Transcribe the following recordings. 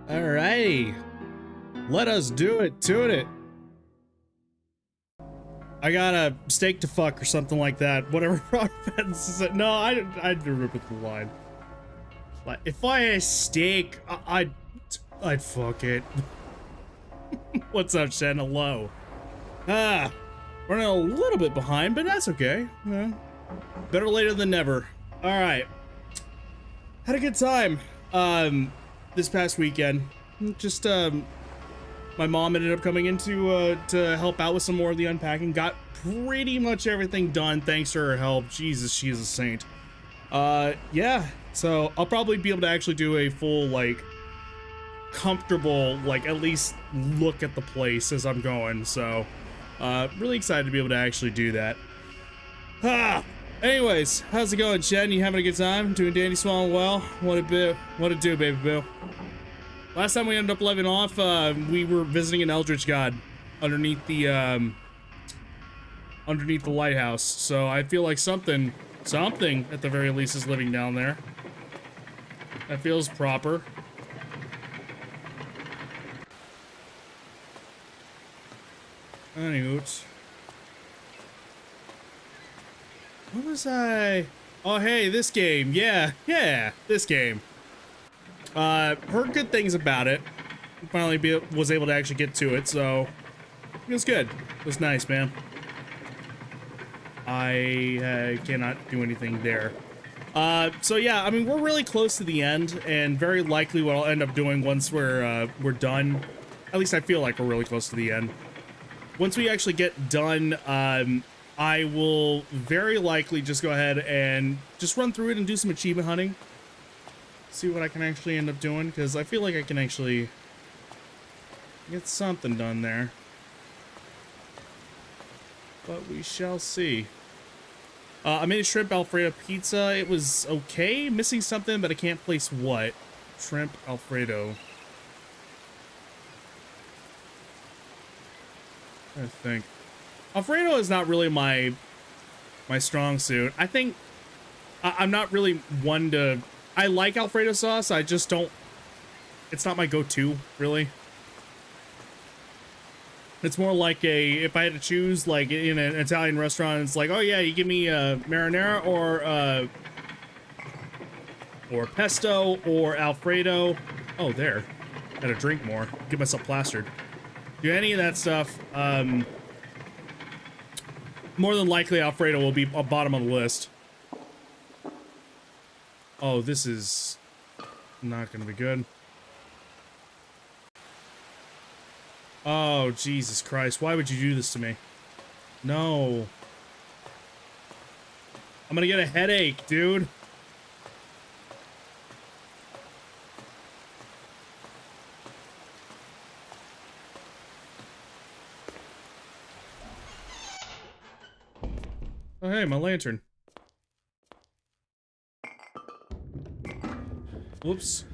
Alrighty, let us do it. Toot it. I got a steak to fuck or something like that. Whatever Robert Pattinson said. No, I remember the line. Like, if I had a steak, I'd fuck it. What's up, Shen? Hello. Running a little bit behind, but that's okay. Yeah. Better later than never. All right. Had a good time. This past weekend. Just my mom ended up coming in to help out with some more of the unpacking. Got pretty much everything done thanks to her help. Jesus, she is a saint. Yeah. So I'll probably be able to actually do a full, like, comfortable, like, at least look at the place as I'm going. So really excited to be able to actually do that. Anyways, how's it going, Shen? You having a good time? Doing dandy, small and well? What it do, baby boo? Last time we ended up living off, we were visiting an eldritch god underneath the lighthouse. So I feel like something at the very least is living down there. That feels proper. Anywho, what was I? Oh, hey, this game. Yeah, this game. Heard good things about it. Finally was able to actually get to it, so it was good. It was nice, man. I cannot do anything there. So yeah, I mean, we're really close to the end, and very likely what I'll end up doing once we're done, at least I feel like we're really close to the end. Once we actually get done, I will very likely just go ahead and just run through it and do some achievement hunting. See what I can actually end up doing, because I feel like I can actually get something done there. But we shall see. I made a shrimp Alfredo pizza. It was okay. Missing something, but I can't place what. Shrimp Alfredo. I think Alfredo is not really my strong suit. I think I'm not really one to. I like Alfredo sauce. I just don't. It's not my go-to, really. It's more like if I had to choose, like in an Italian restaurant, it's like, oh yeah, you give me marinara or pesto or Alfredo. Oh, there. Gotta drink more. Get myself plastered. Do any of that stuff. More than likely, Alfredo will be bottom of the list. Oh, this is not gonna be good. Oh, Jesus Christ. Why would you do this to me? No. I'm gonna get a headache, dude. Oh, hey, my lantern. Whoops.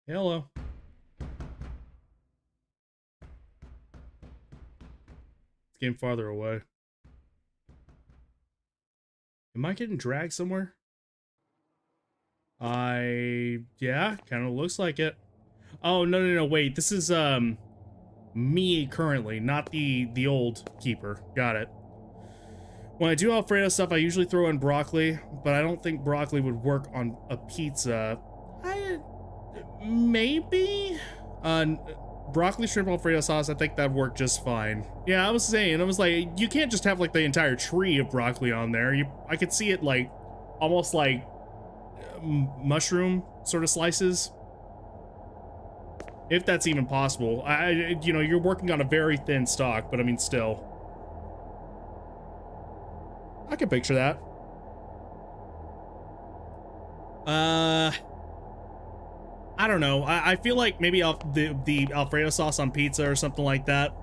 Hello. It's getting farther away. Am I getting dragged somewhere? Yeah, kind of looks like it. Oh, no, wait. This is, me currently, not the old keeper. Got it. When I do Alfredo stuff, I usually throw in broccoli, but I don't think broccoli would work on a pizza. Maybe? Broccoli shrimp Alfredo sauce, I think that'd work just fine. Yeah, I was saying, I was like, you can't just have like the entire tree of broccoli on there. I could see it like, almost like mushroom sort of slices. If that's even possible. You know, you're working on a very thin stock, but I mean, still. I can picture that. I don't know. I feel like maybe the Alfredo sauce on pizza or something like that.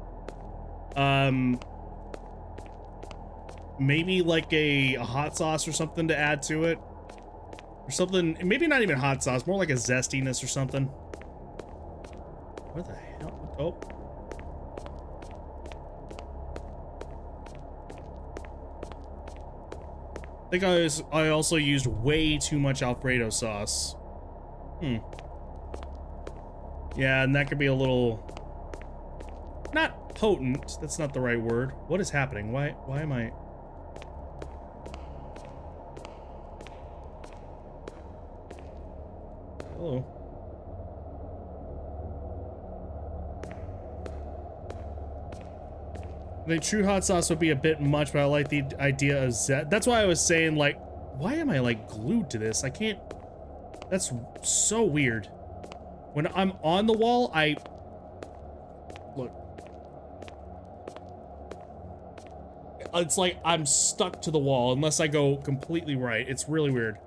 Maybe like a hot sauce or something to add to it. Or something, maybe not even hot sauce, more like a zestiness or something. Where the hell? Oh. I think I also used way too much Alfredo sauce. Yeah, and that could be a little... not potent. That's not the right word. What is happening? Why am I... Hello. I think true hot sauce would be a bit much, but I like the idea of zest. That's why I was saying, like, why am I, like, glued to this? I can't... That's so weird. When I'm on the wall, Look. It's like I'm stuck to the wall unless I go completely right. It's really weird.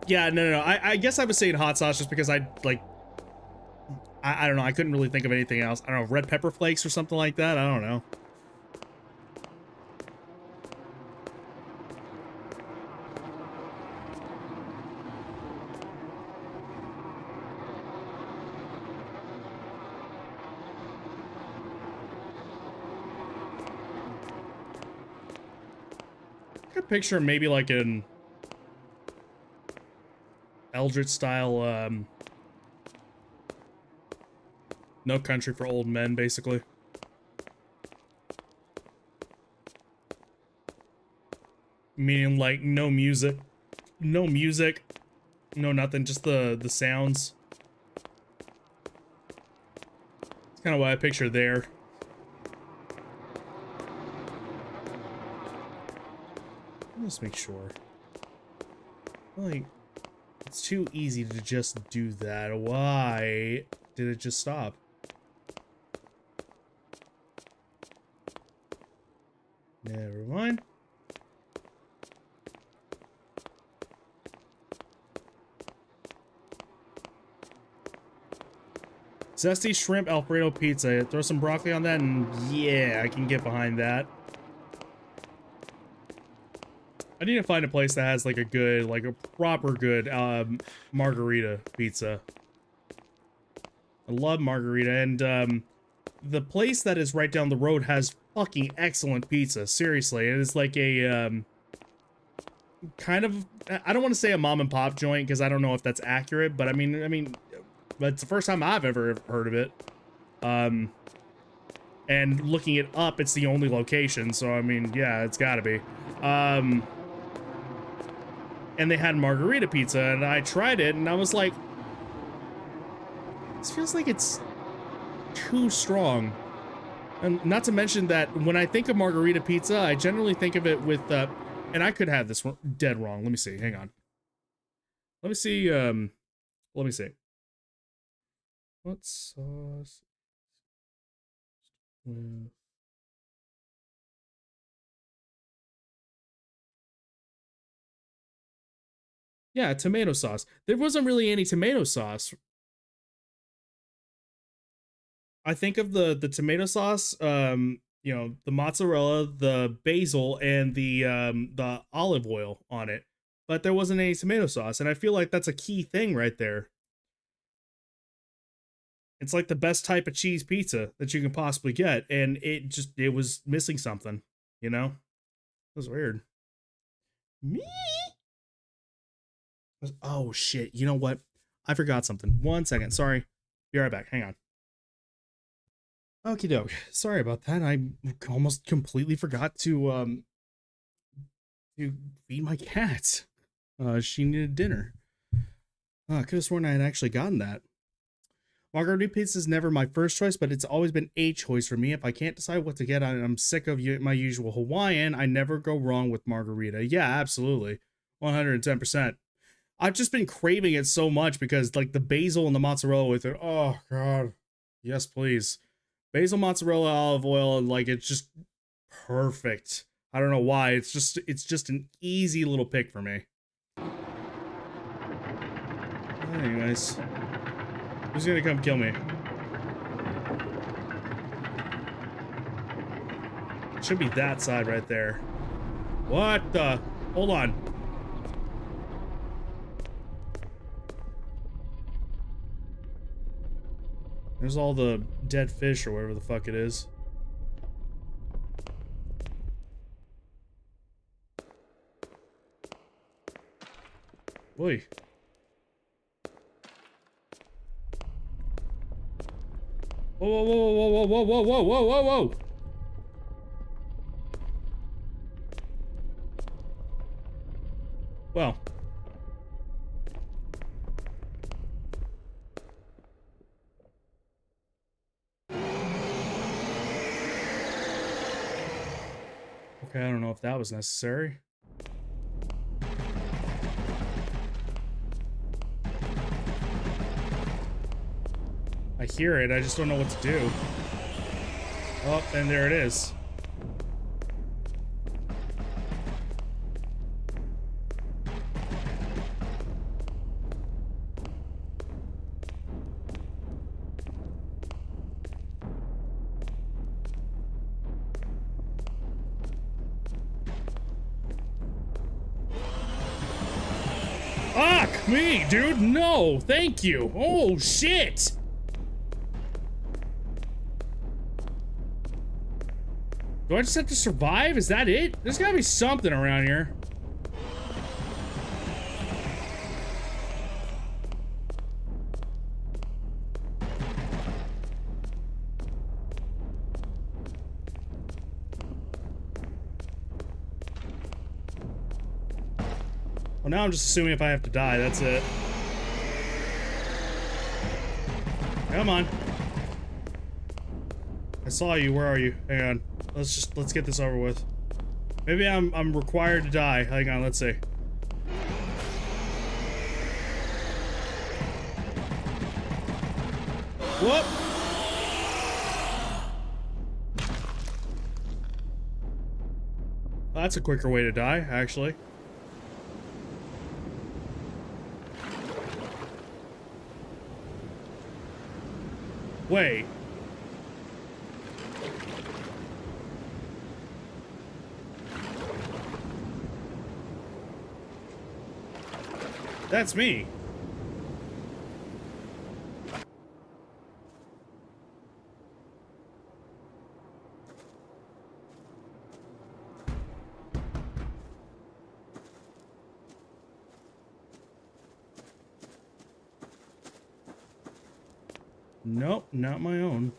Yeah, no. I guess I was saying hot sauce just because I don't know. I couldn't really think of anything else. I don't know, red pepper flakes or something like that. I don't know. I could picture maybe like an Eldritch style, No Country for Old Men, basically. Meaning like no music, no nothing, just the sounds. It's kind of what I picture there. Let's make sure. Like, it's too easy to just do that. Why did it just stop? Never mind. Zesty shrimp Alfredo pizza. Throw some broccoli on that and yeah, I can get behind that. I need to find a place that has like a good, like a proper good margarita pizza. I love margarita, and the place that is right down the road has fucking excellent pizza. Seriously, it is like a kind of, I don't want to say a mom and pop joint because I don't know if that's accurate, but I mean, but it's the first time I've ever heard of it. And looking it up, it's the only location, so I mean, yeah, it's got to be. And they had margarita pizza, and I tried it, and I was like, this feels like it's too strong. And not to mention that when I think of margarita pizza, I generally think of it with, and I could have this dead wrong. Let me see, hang on. Let me see, What sauce? Yeah, tomato sauce. There wasn't really any tomato sauce. I think of the tomato sauce, you know, the mozzarella, the basil, and the olive oil on it. But there wasn't any tomato sauce, and I feel like that's a key thing right there. It's like the best type of cheese pizza that you can possibly get, and it was missing something, you know? It was weird. Me? Oh shit, you know what? I forgot something. 1 second, sorry. Be right back, hang on. Okie doke. Sorry about that. I almost completely forgot to feed my cat. She needed dinner. I could have sworn I had actually gotten that. Margarita pizza is never my first choice, but it's always been a choice for me. If I can't decide what to get on it, I'm sick of my usual Hawaiian. I never go wrong with margarita. Yeah, absolutely. 110%. I've just been craving it so much because like the basil and the mozzarella with it. Oh god. Yes, please. Basil, mozzarella, olive oil, and like it's just perfect. I don't know why. It's just an easy little pick for me. Anyways, who's gonna come kill me? It should be that side right there. What the? Hold on. There's all the dead fish or whatever the fuck it is. Boy. Whoa, whoa, whoa, whoa, whoa, whoa, whoa, whoa, whoa, whoa! Well. Okay, I don't know if that was necessary. I hear it, I just don't know what to do. Oh, and there it is. Fuck me, dude, no, thank you. Oh, shit. Do I just have to survive? Is that it? There's gotta be something around here. Well, now I'm just assuming if I have to die, that's it. Come on. I saw you, where are you? Hang on. Let's get this over with. Maybe I'm required to die. Hang on, let's see. Whoop! That's a quicker way to die, actually. Wait. That's me. Nope, not my own.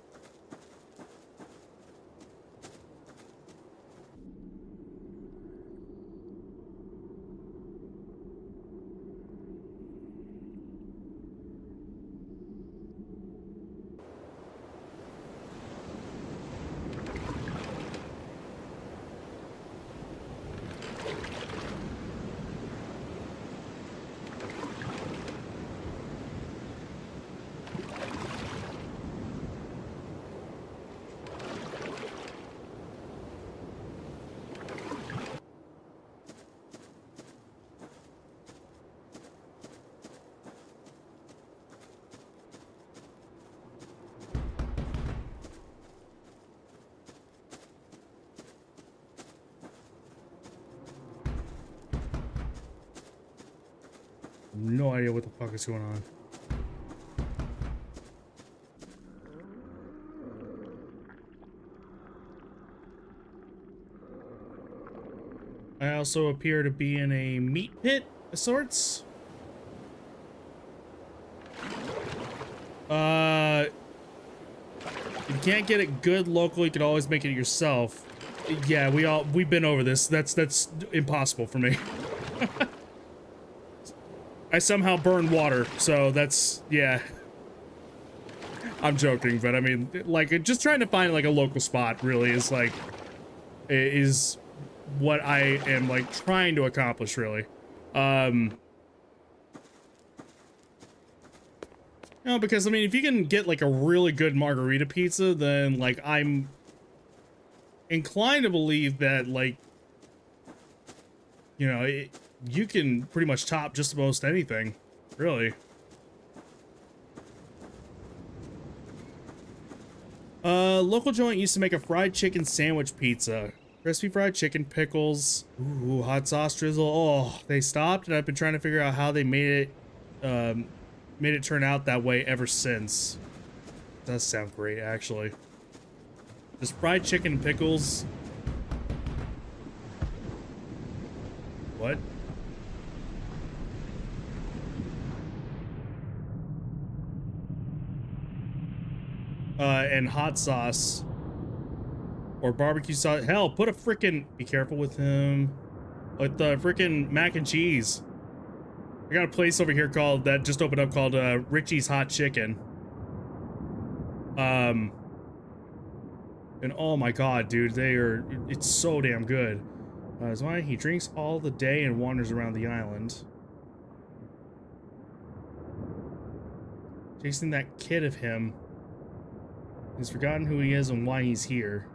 No idea what the fuck is going on. I also appear to be in a meat pit of sorts. If you can't get it good local, you can always make it yourself. Yeah, we've been over this. That's impossible for me. I somehow burn water, so that's, yeah. I'm joking, but I mean, like, just trying to find, like, a local spot really is, like, is what I am, like, trying to accomplish, really. You know, because, I mean, if you can get, like, a really good margarita pizza, then, like, I'm inclined to believe that, like, you know, you can pretty much top just most anything, really. Local joint used to make a fried chicken sandwich pizza. Crispy fried chicken, pickles, ooh, hot sauce drizzle. Oh, they stopped, and I've been trying to figure out how they made it turn out that way ever since. Does sound great, actually. Just fried chicken and pickles. What? And hot sauce. Or barbecue sauce. Hell, put a frickin'... Be careful with him. With the frickin' mac and cheese. I got a place over here called... That just opened up called, Richie's Hot Chicken. And oh my god, dude. They are... It's so damn good. That's why he drinks all the day and wanders around the island. Chasing that kid of him. He's forgotten who he is and why he's here.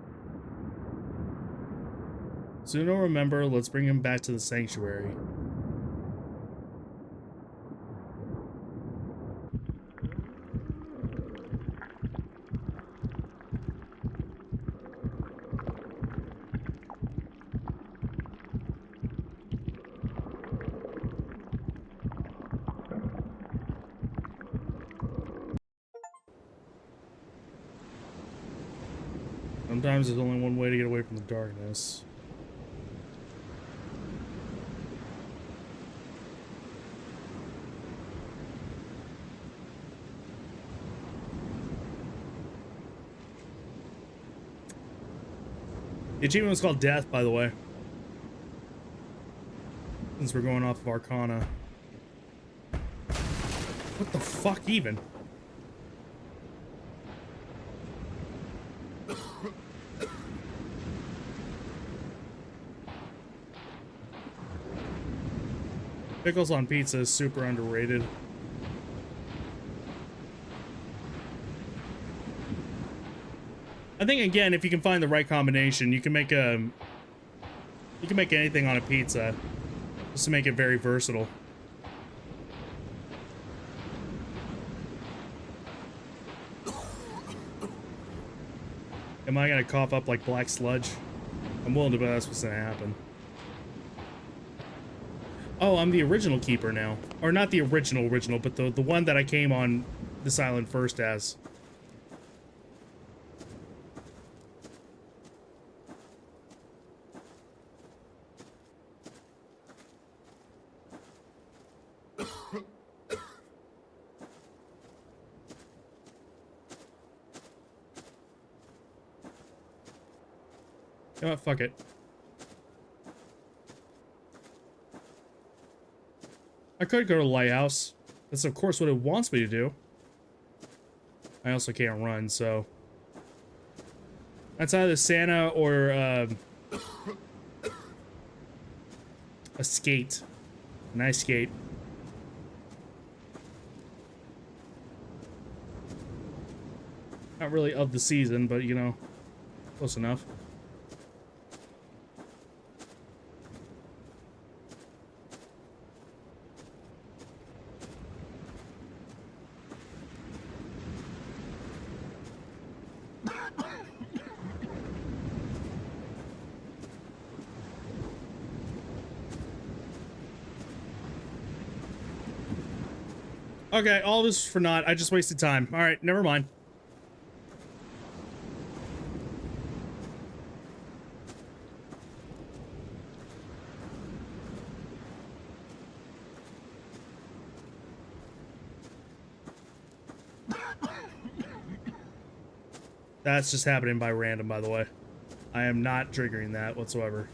Soon he'll remember. Let's bring him back to the sanctuary. Sometimes there's only one way to get away from the darkness. The achievement was called Death, by the way. Since we're going off of Arcana. What the fuck, even? Pickles on pizza is super underrated. I think again, if you can find the right combination, you can make anything on a pizza, just to make it very versatile. Am I gonna cough up like black sludge? I'm willing to bet that's what's gonna happen. Oh, I'm the original keeper now. Or not the original, but the one that I came on this island first as. You know what, fuck it. I could go to Lighthouse. That's of course what it wants me to do. I also can't run, so... That's either Santa or, a skate. A nice skate. Not really of the season, but, you know, close enough. Okay, all this for naught. I just wasted time. Alright, never mind. That's just happening by random, by the way. I am not triggering that whatsoever.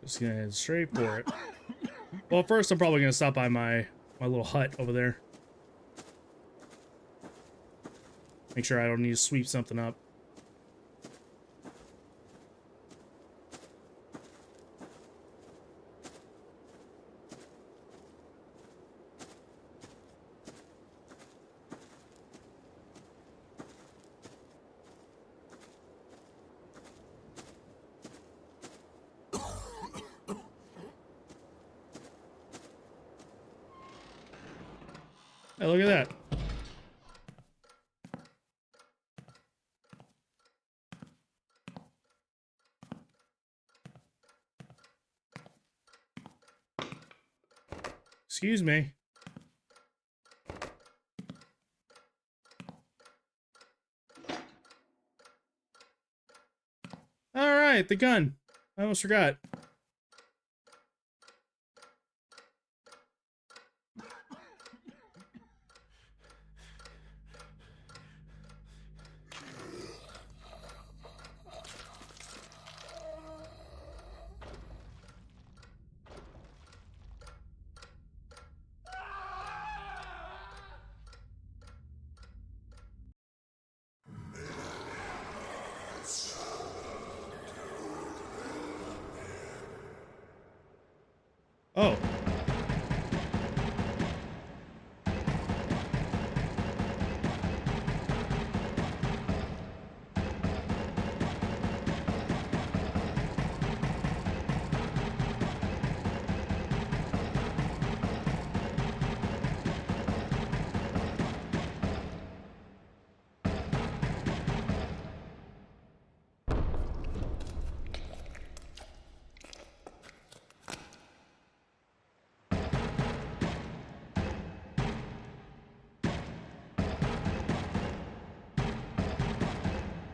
Just gonna head straight for it. Well, first I'm probably gonna stop by my little hut over there. Make sure I don't need to sweep something up. Hey, look at that. Excuse me. All right, the gun. I almost forgot. Oh.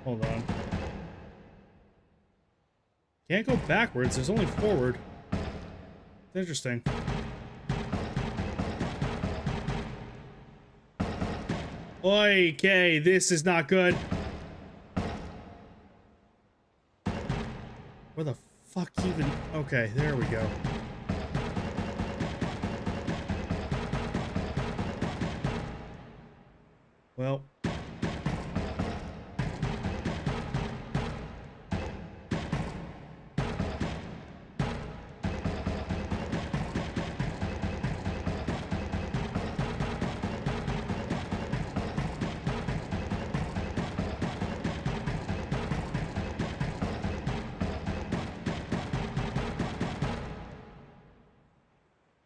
Hold on. Can't go backwards, there's only forward. Interesting. Okay, this is not good. Where the fuck even... Okay, there we go. Well...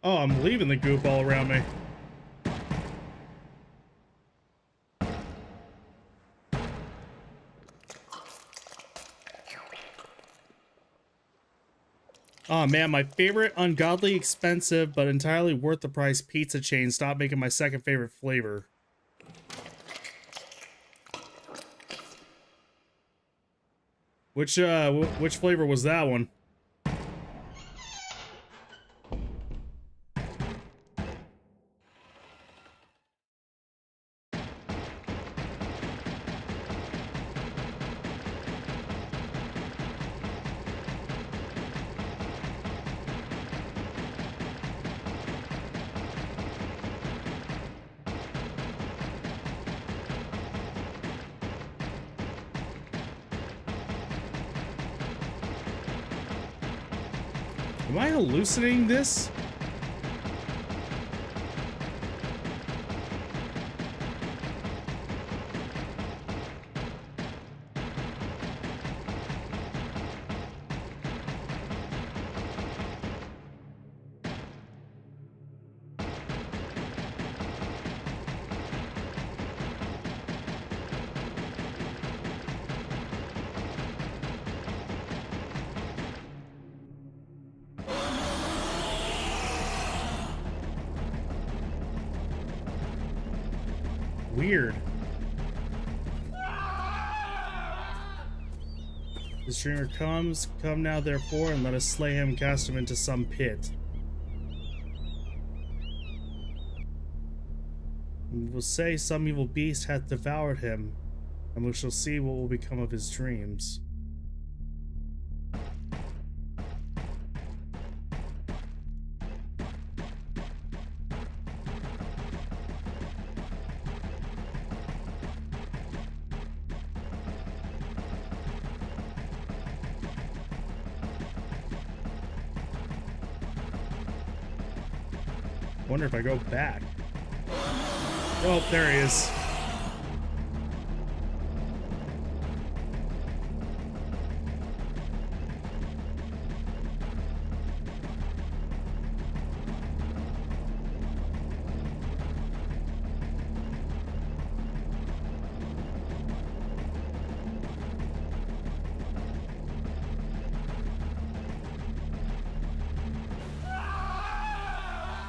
Oh, I'm leaving the goop all around me. Oh man, my favorite ungodly expensive but entirely worth the price pizza chain stopped making my second favorite flavor. Which flavor was that one? Am I hallucinating this? Weird. The streamer comes, come now therefore, and let us slay him and cast him into some pit. And we'll say some evil beast hath devoured him, and we shall see what will become of his dreams. Wonder if I go back. Oh, there he is.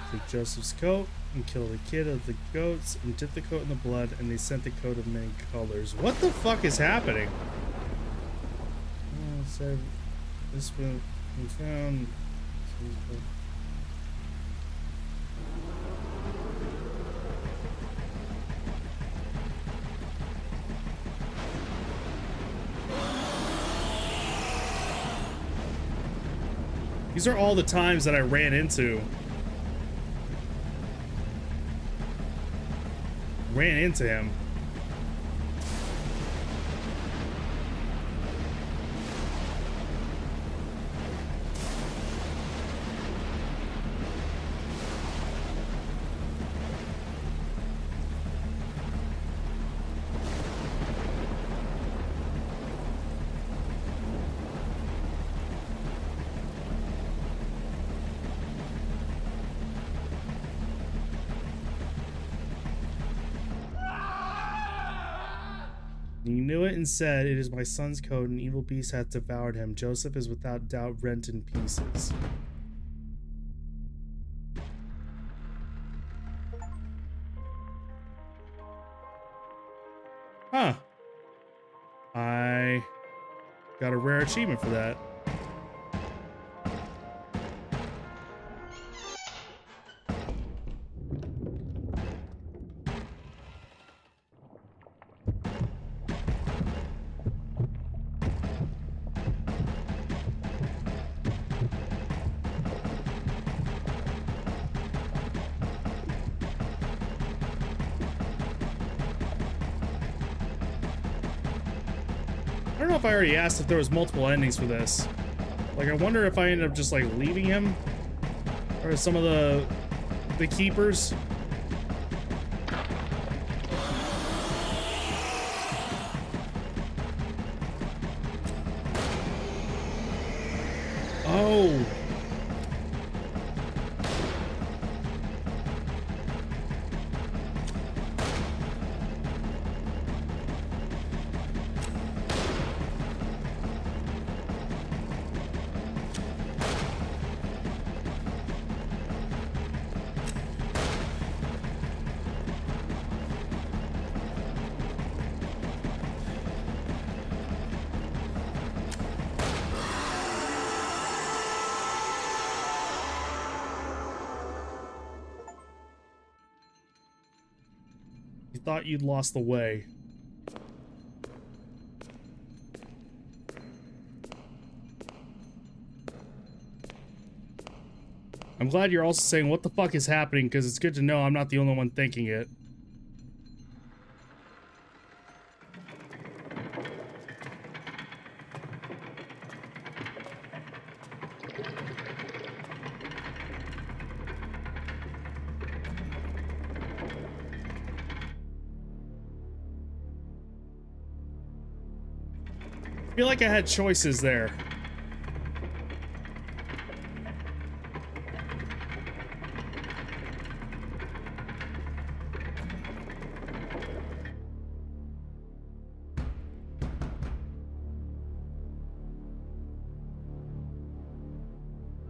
Took Joseph's coat and killed a kid of the goats and dipped the coat in the blood, and they sent the coat of many colors. What the fuck is happening? Oh, so this one we found. These are all the times that I ran into him. He knew it and said, "It is my son's coat, and evil beast hath devoured him. Joseph is without doubt rent in pieces." Huh. I got a rare achievement for that. I don't know if I already asked if there was multiple endings for this. Like, I wonder if I ended up just, like, leaving him? Or some of the keepers? Oh! You thought you'd lost the way. I'm glad you're also saying what the fuck is happening, because it's good to know I'm not the only one thinking it. I feel like I had choices there.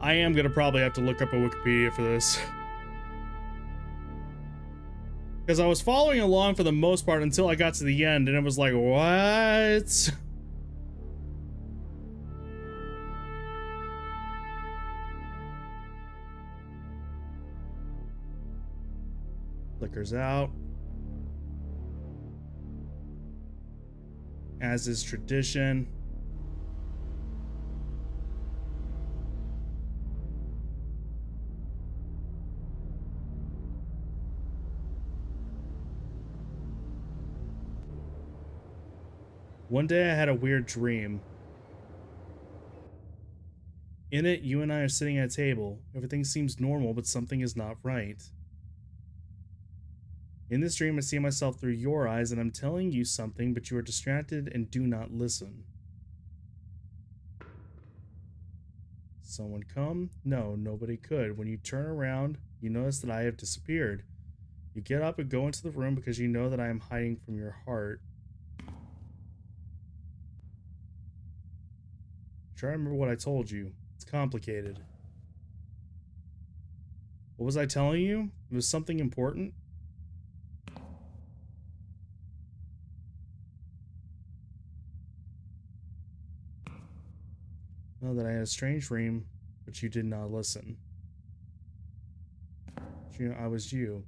I am gonna probably have to look up a Wikipedia for this. Because I was following along for the most part until I got to the end, and it was like, what? Flickers out. As is tradition. One day I had a weird dream. In it, you and I are sitting at a table. Everything seems normal, but something is not right. In this dream, I see myself through your eyes, and I'm telling you something, but you are distracted and do not listen. Someone come? No, nobody could. When you turn around, you notice that I have disappeared. You get up and go into the room because you know that I am hiding from your heart. Try to remember what I told you. It's complicated. What was I telling you? It was something important? Know that I had a strange dream, but you did not listen. You know, I was you,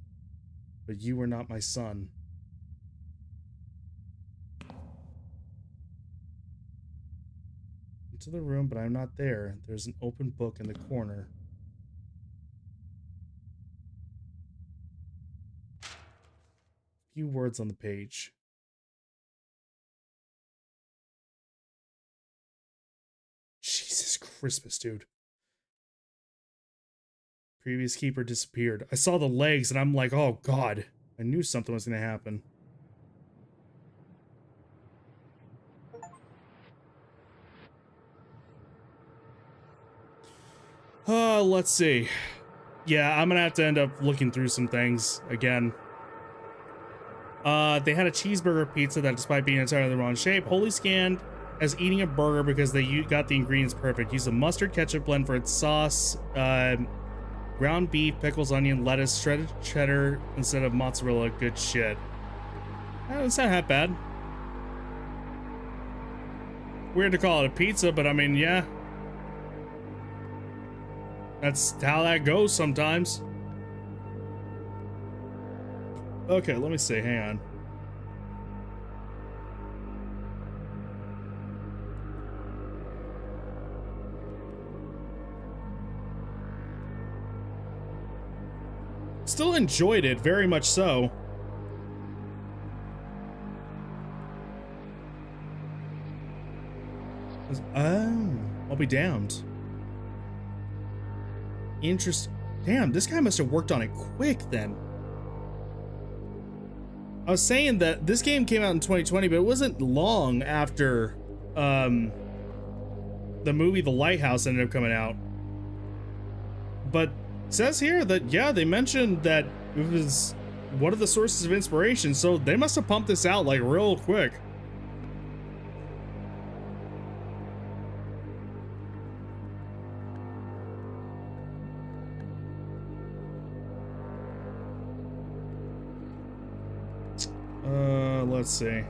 but you were not my son. Into the room, but I'm not there. There's an open book in the corner. Few words on the page. Jesus Christmas, dude. Previous keeper disappeared. I saw the legs and I'm like, oh god. I knew something was going to happen. Let's see. Yeah, I'm going to have to end up looking through some things again. They had a cheeseburger pizza that, despite being entirely the wrong shape, wholly scanned as eating a burger because they got the ingredients perfect. Used a mustard ketchup blend for its sauce, ground beef, pickles, onion, lettuce, shredded cheddar instead of mozzarella. Good shit. It's not that bad. Weird to call it a pizza, but I mean, yeah. That's how that goes sometimes. Okay, let me see. Hang on. Still enjoyed it, very much so. Oh, I'll be damned. Damn, this guy must have worked on it quick then. I was saying that this game came out in 2020, but it wasn't long after the movie The Lighthouse ended up coming out. But it says here that, yeah, they mentioned that it was one of the sources of inspiration, so they must have pumped this out like real quick. Let's see.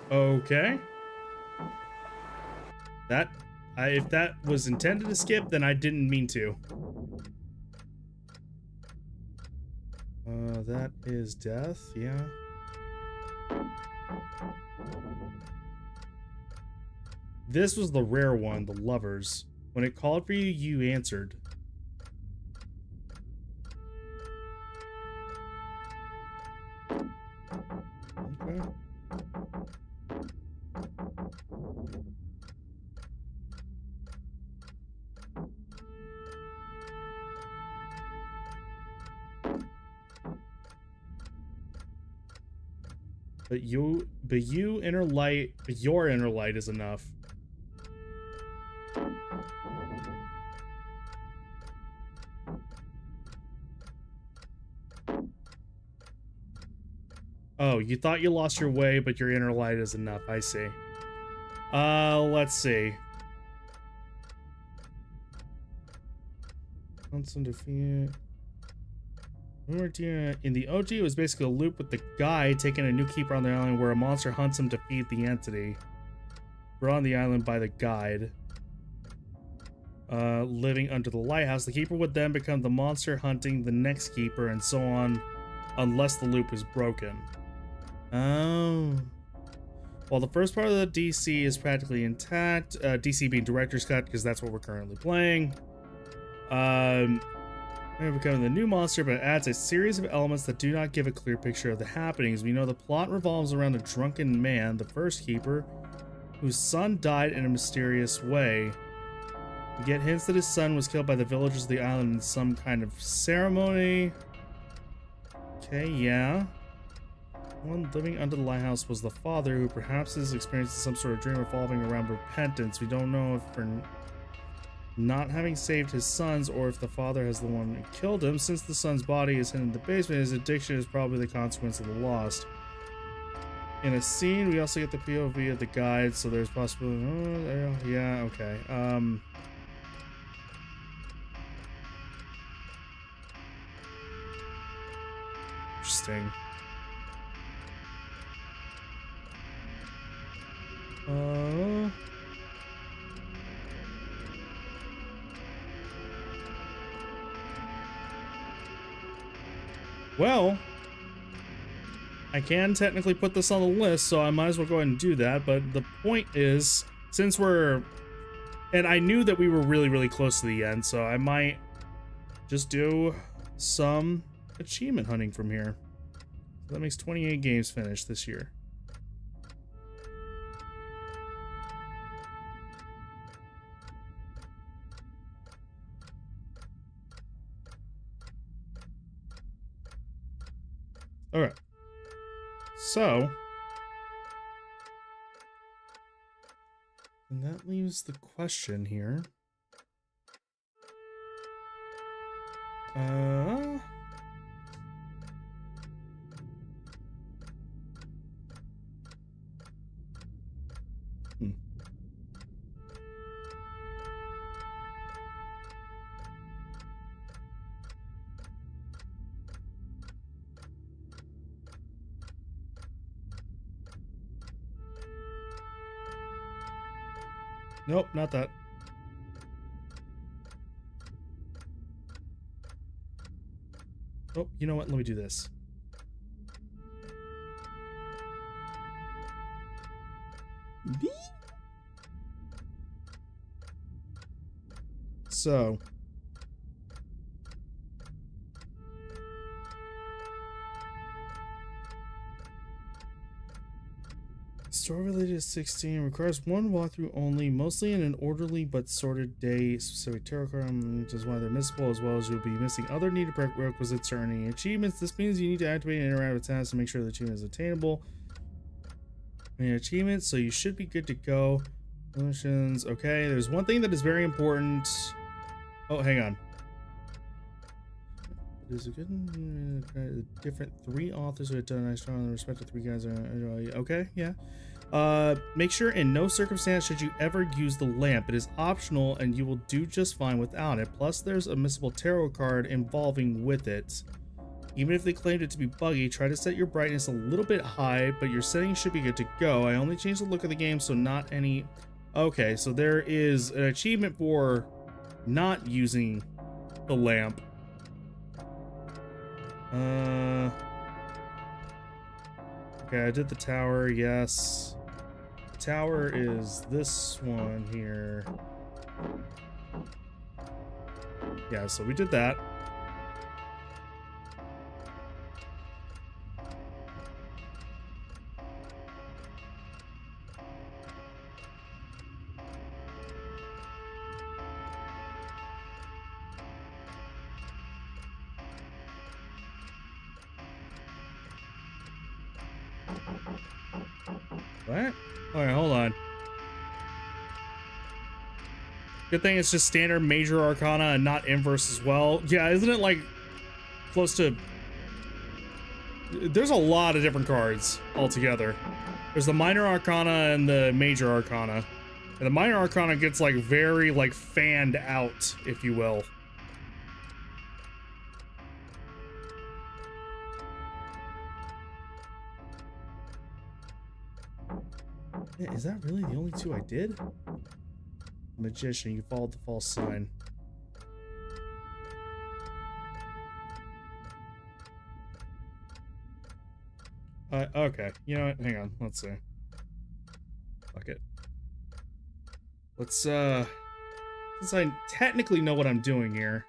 Okay. If that was intended to skip, then I didn't mean to. That is death, yeah. This was the rare one, the lovers. When it called for you, you answered. Okay. But your inner light is enough. Oh, you thought you lost your way, but your inner light is enough. I see. Let's see. Constant defeat. In the OG, it was basically a loop with the guy taking a new keeper on the island where a monster hunts him to feed the entity. Brought on the island by the guide. Living under the lighthouse, the keeper would then become the monster hunting the next keeper, and so on, unless the loop is broken. Oh. Well, the first part of the DC is practically intact. DC being director's cut, because that's what we're currently playing. May become the new monster, but it adds a series of elements that do not give a clear picture of the happenings. We know the plot revolves around a drunken man, the first keeper, whose son died in a mysterious way. We get hints that his son was killed by the villagers of the island in some kind of ceremony. Okay, yeah. One living under the lighthouse was the father, who perhaps is experiencing some sort of dream revolving around repentance. We don't know if for not having saved his sons or if the father has the one who killed him. Since the son's body is hidden in the basement, his addiction is probably the consequence of the lost. In a scene, we also get the POV of the guide, so there's possibility. Oh, yeah, okay. Interesting. Well, I can technically put this on the list, so I might as well go ahead and do that. But the point is, since we're... And I knew that we were really, really close to the end, so I might just do some achievement hunting from here. So that makes 28 games finished this year. Alright. So... And that leaves the question here. Nope, not that. Oh, you know what? Let me do this. So... Story related to 16 requires one walkthrough only, mostly in an orderly but sorted day. Specific tarot card, which is why they're missable, as well as you'll be missing other needed prerequisites or any achievements. This means you need to activate and interact with tasks to make sure the achievement is attainable. Any achievements, so you should be good to go. Missions, okay. There's one thing that is very important. Oh, hang on. Is a good different 3 authors who have done a nice job in respect to 3 guys. Okay, yeah. Make sure in no circumstance should you ever use the lamp. It is optional and you will do just fine without it. Plus there's a missable tarot card involving with it. Even if they claimed it to be buggy, try to set your brightness a little bit high, but your settings should be good to go. I only changed the look of the game, so not any... Okay, so there is an achievement for not using the lamp. Okay, I did the tower, yes. The tower is this one here. Yeah, so we did that. What? Alright, hold on. Good thing it's just standard major arcana and not inverse as well. Yeah, isn't it like close to... There's a lot of different cards altogether. There's the minor arcana and the major arcana. And the minor arcana gets like very like fanned out, if you will. Yeah, is that really the only 2 I did? Magician, you followed the false sign. Okay. You know what? Hang on. Let's see. Fuck it. Let's, since I technically know what I'm doing here.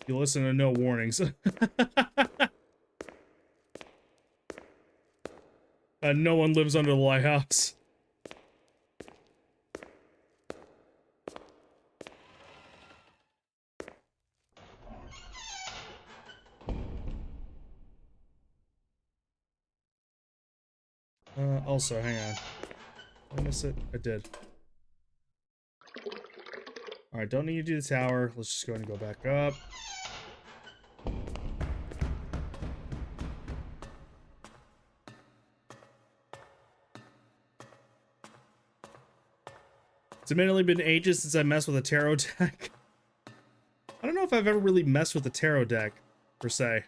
You listen to no warnings. No one lives under the lighthouse. Also, hang on. Did I miss it? I did. Alright, don't need to do the tower. Let's just go ahead and go back up. It's admittedly been ages since I messed with a tarot deck. I don't know if I've ever really messed with a tarot deck, per se.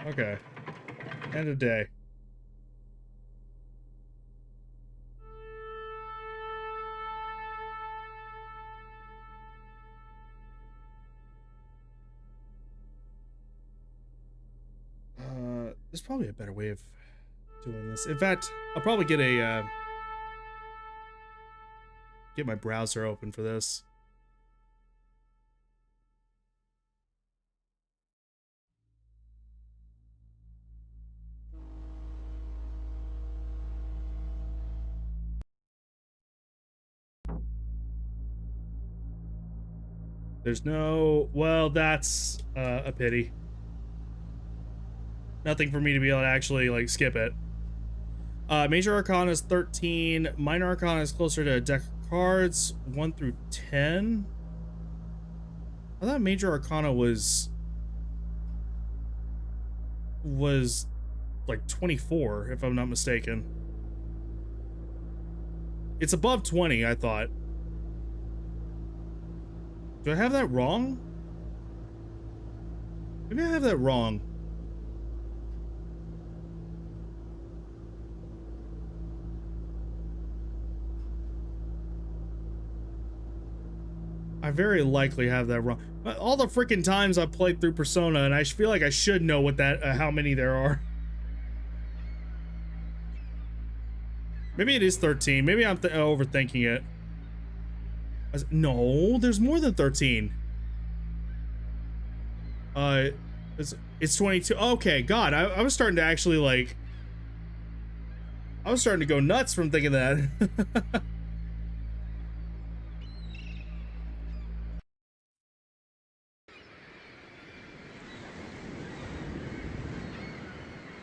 Okay. End of day. There's probably a better way of doing this. In fact, I'll probably get a get my browser open for this. There's no... Well, that's a pity. Nothing for me to be able to actually, like, skip it. Major Arcana is 13. Minor Arcana is closer to a deck of cards. 1 through 10. I thought Major Arcana was like 24, if I'm not mistaken. It's above 20, I thought. Do I have that wrong? Maybe I have that wrong. I very likely have that wrong. All the freaking times I've played through Persona, and I feel like I should know what that, how many there are. Maybe it is 13. Maybe I'm overthinking it. No, there's more than 13. It's 22. Okay, God, I was starting to actually, like... I was starting to go nuts from thinking that.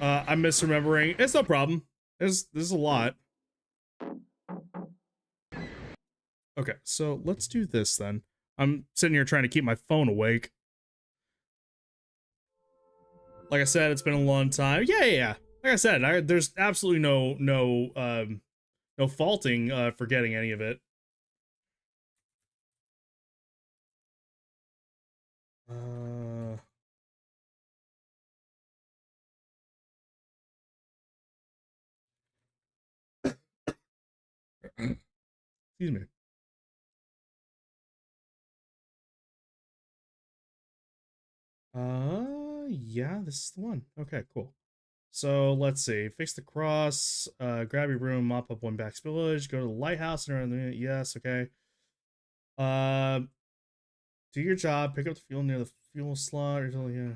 I'm misremembering. It's no problem. There's a lot. Okay, so let's do this then. I'm sitting here trying to keep my phone awake. Like I said, it's been a long time. Yeah. Like I said, there's absolutely no faulting forgetting any of it. Excuse me. Yeah, this is the one. Okay, cool. So let's see. Fix the cross, grab your broom, mop up one back spillage, go to the lighthouse and around the... Yes, okay. Do your job, pick up the fuel near the fuel slot or something, yeah.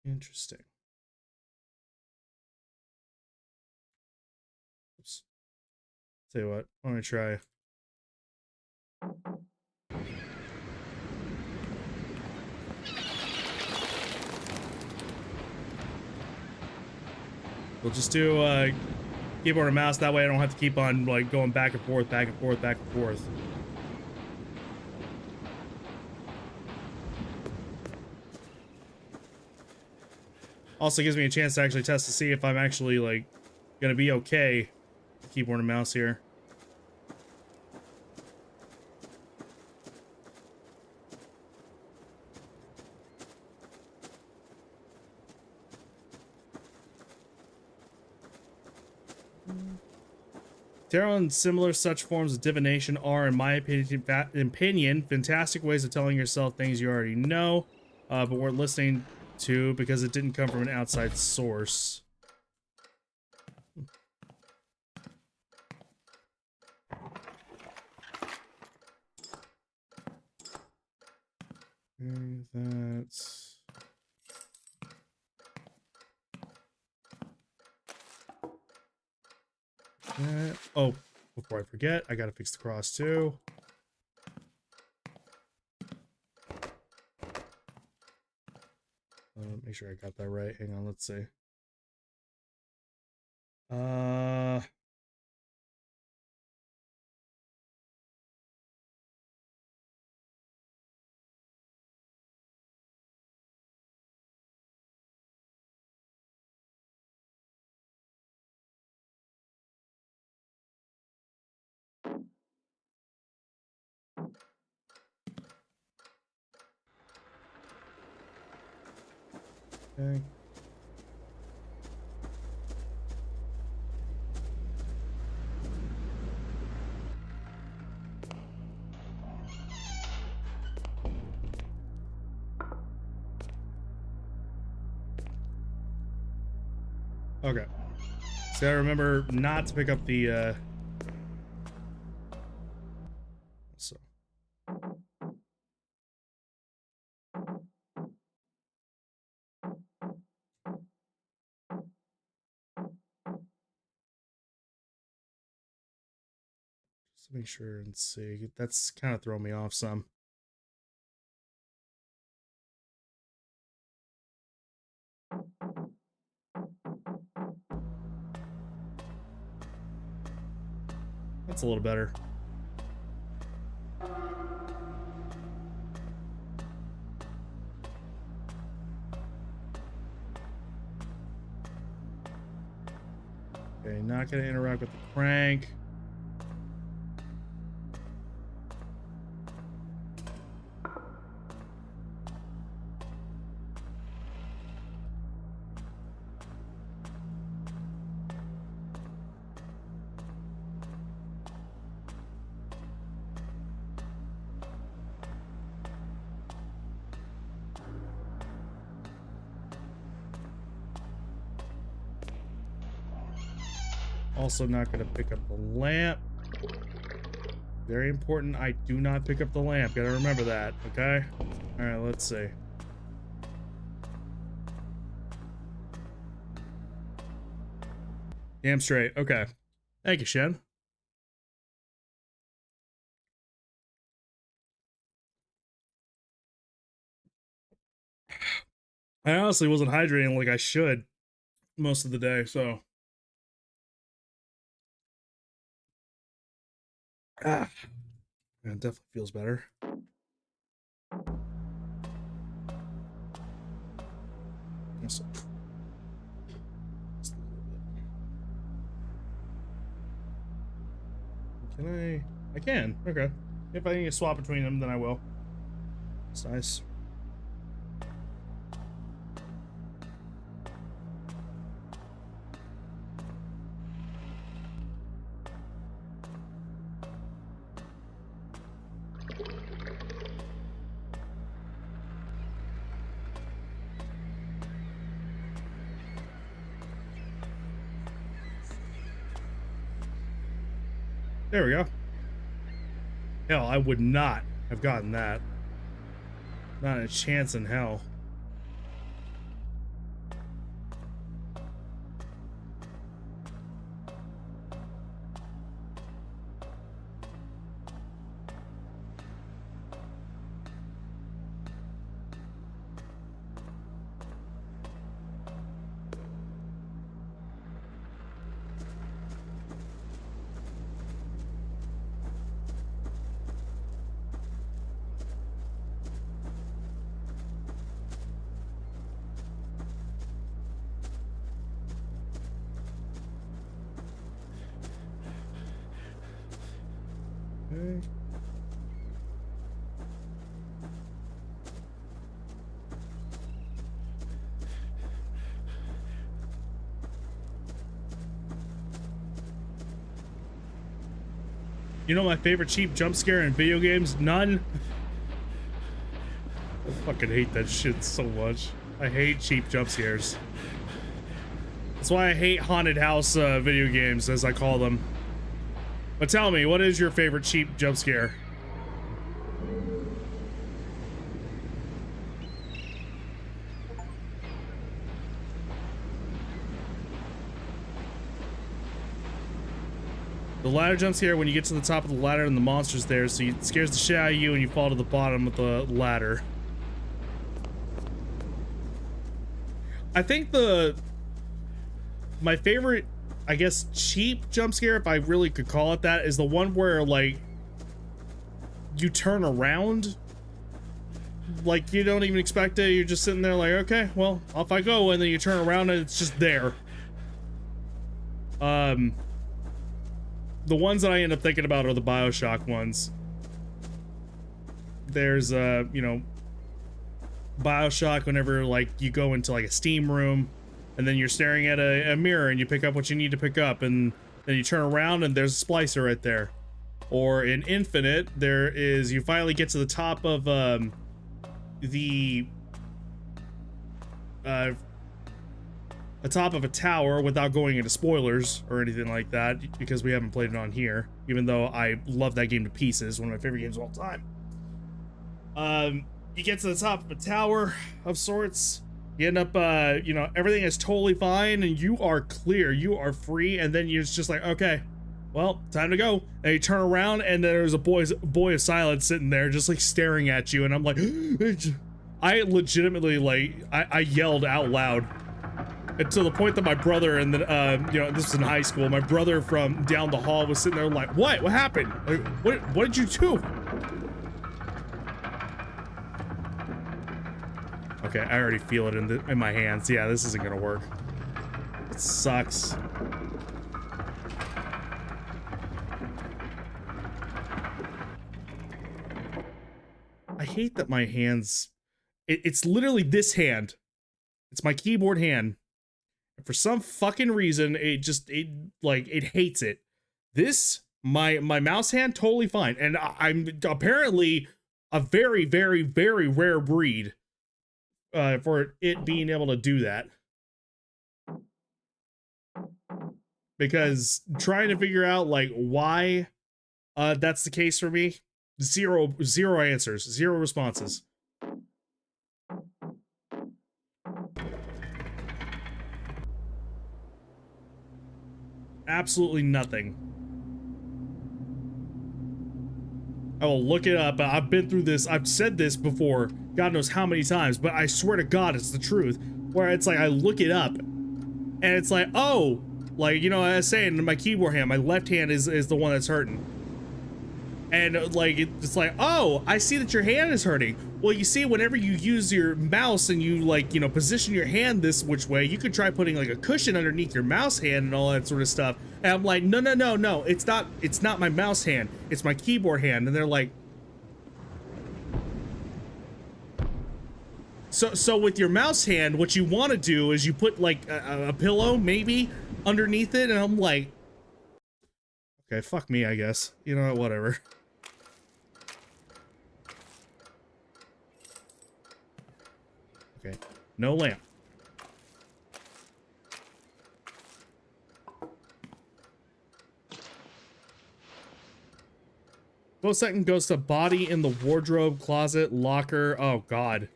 Interesting. Oops. Tell you what, I'm gonna try. We'll just do keyboard and mouse, that way I don't have to keep on like going back and forth, back and forth, back and forth. Also gives me a chance to actually test to see if I'm actually, like, gonna be okay. Keyboard and mouse here. Tarot and similar such forms of divination are, in my opinion, fantastic ways of telling yourself things you already know, but weren't listening to because it didn't come from an outside source. That's... oh, before I forget, I gotta fix the cross too. Make sure I got that right. Hang on, let's see. Okay. Okay. So I remember not to pick up the, so. Just make sure and see. That's kind of throwing me off some. That's a little better. Okay, not gonna interact with the crank. Also not going to pick up the lamp. Very important, I do not pick up the lamp. Gotta remember that, okay? Alright, let's see. Damn straight, okay. Thank you, Shen. I honestly wasn't hydrating like I should most of the day, so... Ah, yeah, it definitely feels better. Just a little bit. Can I can, okay. If I need to swap between them, then I will. That's nice. There we go. Hell, I would not have gotten that. Not a chance in hell. Okay. You know my favorite cheap jump scare in video games? None. I fucking hate that shit so much. I hate cheap jump scares. That's why I hate haunted house video games, as I call them. But tell me, what is your favorite cheap jump scare? The ladder jumps here when you get to the top of the ladder and the monster's there, so it scares the shit out of you and you fall to the bottom of the ladder. I think my favorite, I guess, cheap jump scare, if I really could call it that, is the one where, like, you turn around. Like, you don't even expect it, you're just sitting there like, okay, well, off I go, and then you turn around and it's just there. The ones that I end up thinking about are the BioShock ones. There's, you know, BioShock whenever, like, you go into, like, a steam room, and then you're staring at a mirror, and you pick up what you need to pick up, and then you turn around, and there's a splicer right there. Or in Infinite, there is, you finally get to the top of, the top of a tower without going into spoilers or anything like that, because we haven't played it on here, even though I love that game to pieces, one of my favorite games of all time. You get to the top of a tower of sorts, you end up, you know, everything is totally fine and you are clear, you are free, and then you're just like, okay, well, time to go. And you turn around and there's a boy of silence sitting there just like staring at you, and I'm like, I legitimately, like, I yelled out loud. And to the point that my brother, and then, you know, this was in high school, my brother from down the hall was sitting there like, what happened? Like, what did you do? Okay, I already feel it in my hands. Yeah, this isn't gonna work. It sucks. I hate that my hands, it's literally this hand. It's my keyboard hand. And for some fucking reason, it hates it. This, my mouse hand, totally fine. And I'm apparently a very, very, very rare breed for it being able to do that. Because trying to figure out, like, why that's the case for me, zero answers, zero responses. Absolutely nothing. I will look it up. I've been through this. I've said this before, God knows how many times, but I swear to God, it's the truth. Where it's like, I look it up, and it's like, oh, like, you know, I was saying, my keyboard hand, my left hand is the one that's hurting. And, like, it's like, oh, I see that your hand is hurting. Well, you see, whenever you use your mouse and you, like, you know, position your hand this which way, you could try putting, like, a cushion underneath your mouse hand and all that sort of stuff. And I'm like, no, it's not my mouse hand, it's my keyboard hand. And they're like, so with your mouse hand, what you want to do is you put, like, a pillow, maybe, underneath it. And I'm like, okay, fuck me, I guess. You know, whatever. Okay, no lamp. Close second goes to body in the wardrobe, closet, locker. Oh God.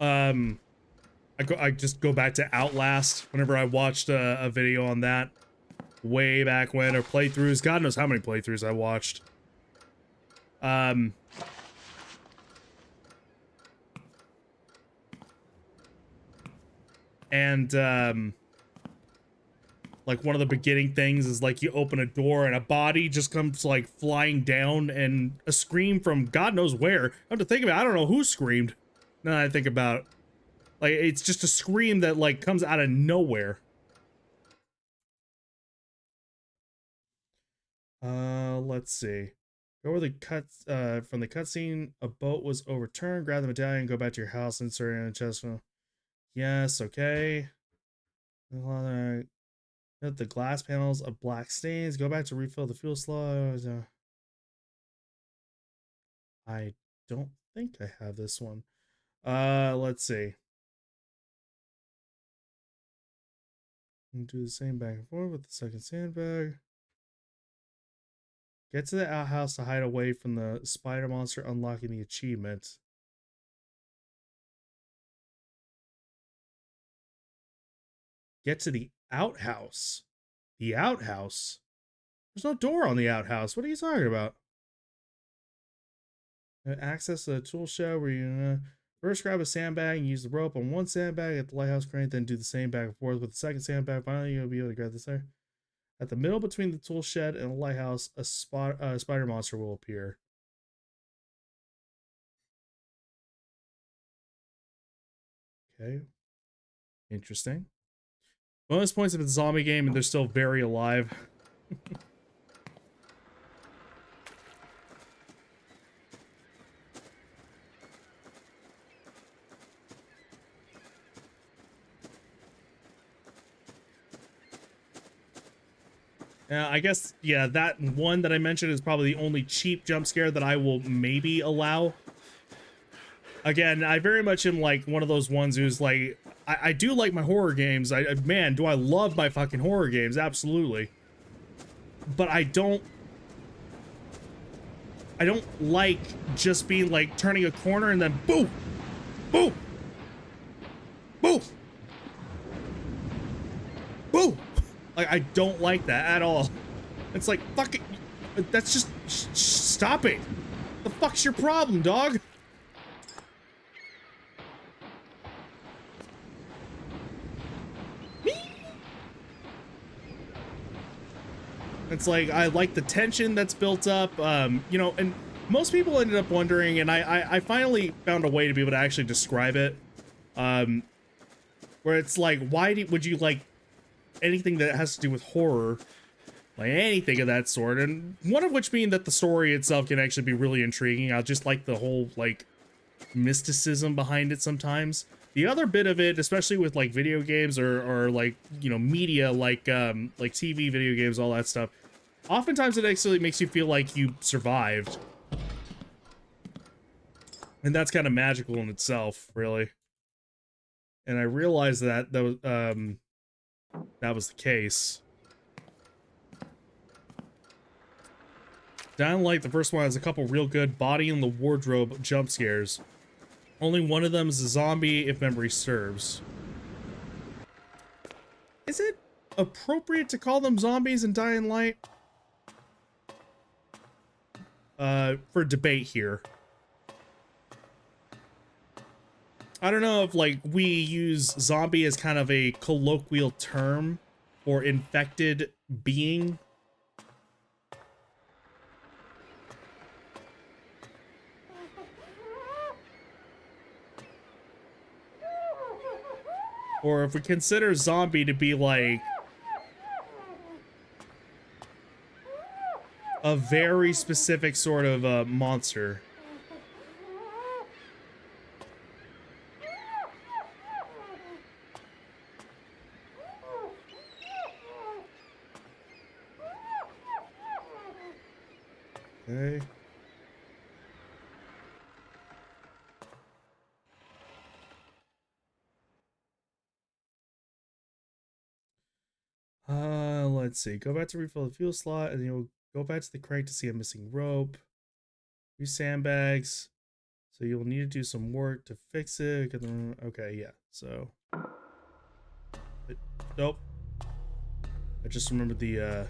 I just go back to Outlast whenever I watched a video on that way back when, or playthroughs. God knows how many playthroughs I watched. Like, one of the beginning things is, like, you open a door and a body just comes, like, flying down, and a scream from God knows where. I have to think about it, I don't know who screamed. Now that I think about it. Like, it's just a scream that, like, comes out of nowhere. Let's see. Go over the cuts from the cutscene. A boat was overturned. Grab the medallion. Go back to your house. Insert it in a chest. Yes. Okay. Note the glass panels of black stains. Go back to refill the fuel slot. I don't think I have this one. Let's see. Do the same back and forth with the second sandbag. Get to the outhouse to hide away from the spider monster, unlocking the achievement. Get to the outhouse. The outhouse? There's no door on the outhouse. What are you talking about? Access the tool shed where you first grab a sandbag and use the rope on one sandbag at the lighthouse crane, then do the same back and forth with the second sandbag. Finally, you'll be able to grab this there. At the middle between the tool shed and the lighthouse, a spider monster will appear. Okay. Interesting. Bonus points if it's a zombie game and they're still very alive. I guess, yeah, that one that I mentioned is probably the only cheap jump scare that I will maybe allow. Again, I very much am like one of those ones who's like, I do like my horror games. Man, do I love my fucking horror games, absolutely. But I don't like just being like turning a corner and then boo, boo, boo, boo. Like, I don't like that at all. It's like, fuck it. That's just, stop it. The fuck's your problem, dog? It's like, I like the tension that's built up, you know, and most people ended up wondering, and I finally found a way to be able to actually describe it, where it's like, why would you like anything that has to do with horror, like anything of that sort, and one of which being that the story itself can actually be really intriguing. I just like the whole, like, mysticism behind it sometimes. The other bit of it, especially with like video games or like, you know, media like TV, video games, all that stuff, oftentimes it actually makes you feel like you survived. And that's kind of magical in itself, really. And I realized that that was the case. Dying Light, the first one, has a couple real good body in the wardrobe jump scares. Only one of them is a zombie, if memory serves. Is it appropriate to call them zombies in Dying Light? For debate here. I don't know if, like, we use zombie as kind of a colloquial term for infected being. Or if we consider zombie to be, like, a very specific sort of monster. Okay. Let's see. Go back to refill the fuel slot, and you'll go back to the crate to see a missing rope. Use sandbags. So you'll need to do some work to fix it. Okay, yeah. So, nope. I just remembered the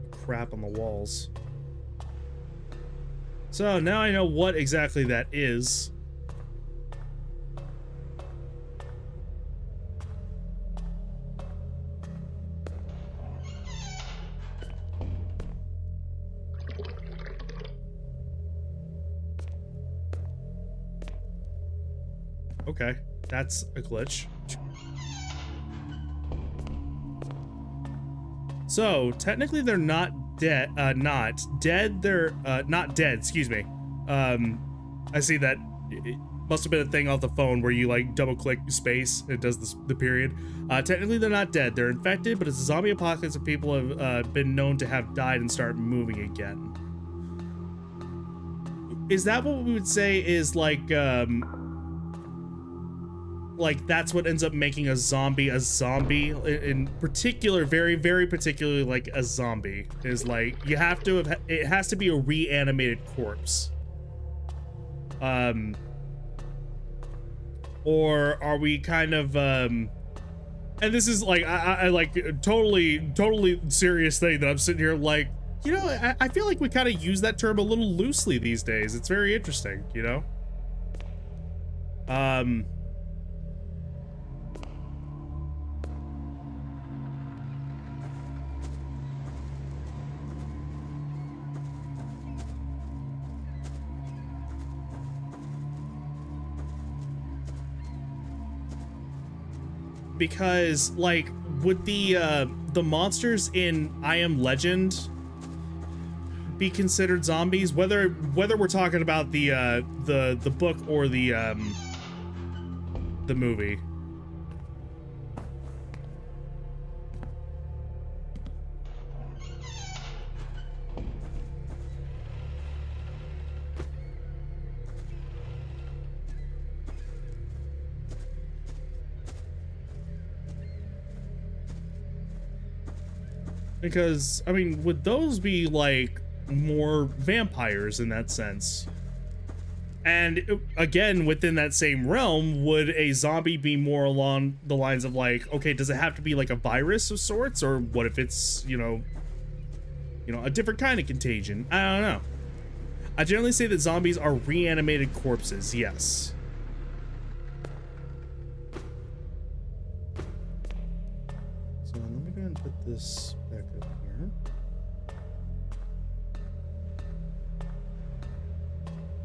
crap on the walls. So now I know what exactly that is. Okay, that's a glitch. So, technically they're not dead, not dead. They're not dead. Excuse me. I see that it must have been a thing off the phone where you like double click space. It does this, the period. Technically, they're not dead. They're infected, but it's a zombie apocalypse and people have been known to have died and start moving again. Is that what we would say is like that's what ends up making a zombie in particular, very, very particularly like a zombie is like you have to have, it has to be a reanimated corpse. Or are we kind of and this is like I like totally serious thing that I'm sitting here like, you know, I feel like we kind of use that term a little loosely these days. It's very interesting, you know? Because like would the monsters in I Am Legend be considered zombies, whether we're talking about the book or the movie? Because, I mean, would those be, like, more vampires in that sense? And, again, within that same realm, would a zombie be more along the lines of, like, okay, does it have to be, like, a virus of sorts? Or what if it's, you know, a different kind of contagion? I don't know. I generally say that zombies are reanimated corpses, yes. So, let me go ahead and put this back up here.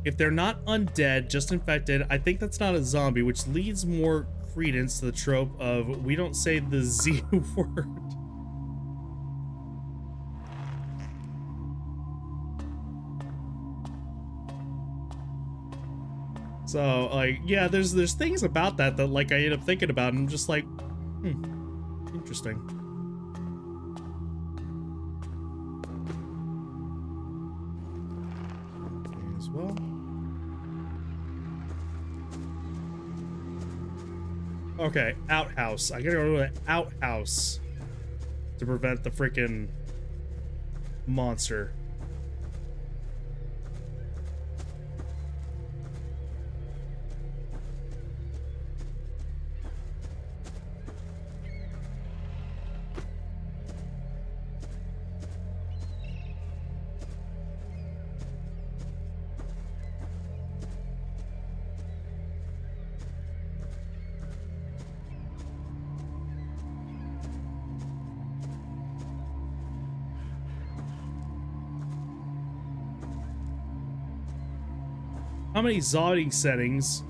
If they're not undead, just infected, I think that's not a zombie, which leads more credence to the trope of we don't say the Z word. So, like, yeah, there's things about that like I end up thinking about, and I'm just like, interesting. Okay, as well. Okay, outhouse. I gotta go to the outhouse to prevent the freaking monster. How many zombie settings?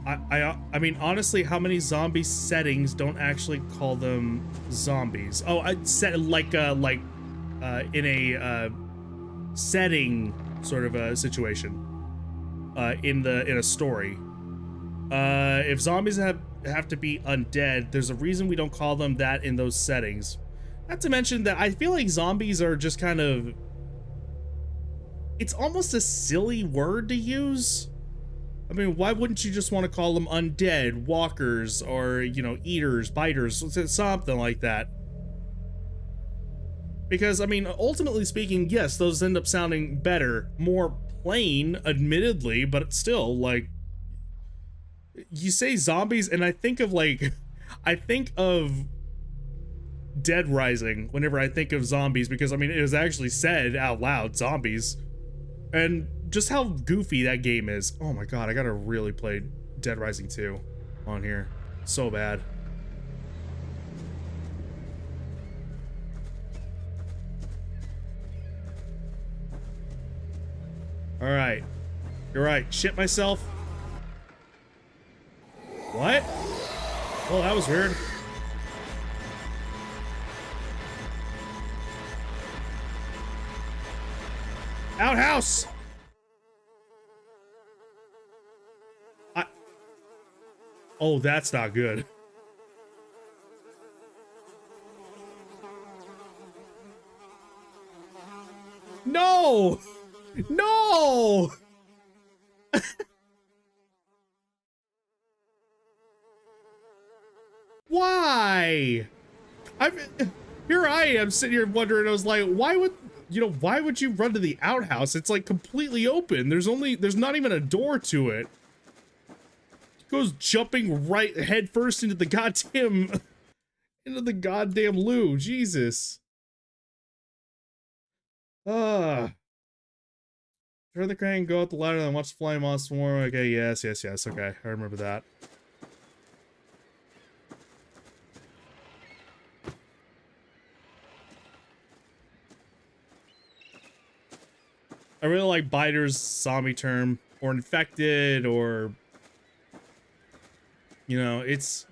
I mean, honestly, how many zombie settings don't actually call them zombies? Oh, I said like in a setting sort of a situation in a story. If zombies have to be undead, there's a reason we don't call them that in those settings. Not to mention that I feel like zombies are just kind of, it's almost a silly word to use. I mean, why wouldn't you just want to call them undead, walkers, or, you know, eaters, biters, something like that? Because, I mean, ultimately speaking, yes, those end up sounding better, more plain, admittedly, but still, like, you say zombies, and I think of, like, I think of Dead Rising whenever I think of zombies, because, I mean, it was actually said out loud, zombies. And just how goofy that game is. Oh my god, I gotta really play Dead Rising 2 on here. So bad. Alright. You're right. Shit myself. What? Oh, that was weird. Outhouse! Oh, that's not good. No! No! Why? Here I am sitting here wondering, I was like, why would you run to the outhouse? It's like completely open. There's not even a door to it. It goes jumping right head first into the goddamn loo. Jesus. Turn the crane, go up the ladder, then watch the flying monster swarm. Okay, yes. Okay, I remember that. I really like Biter's zombie term, or infected, or, you know, it's...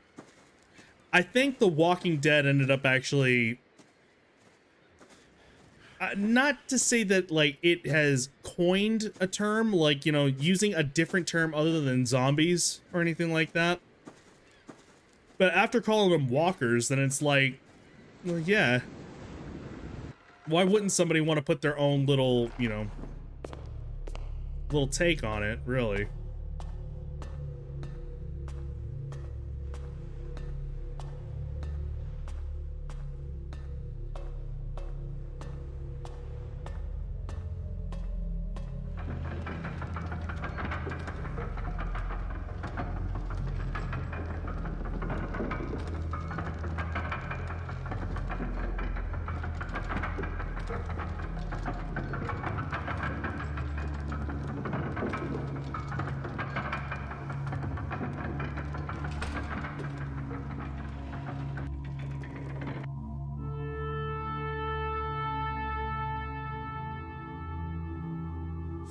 I think The Walking Dead ended up actually... not to say that, like, it has coined a term, like, you know, using a different term other than zombies or anything like that. But after calling them walkers, then it's like, well, yeah. Why wouldn't somebody want to put their own little, you know, little take on it, really?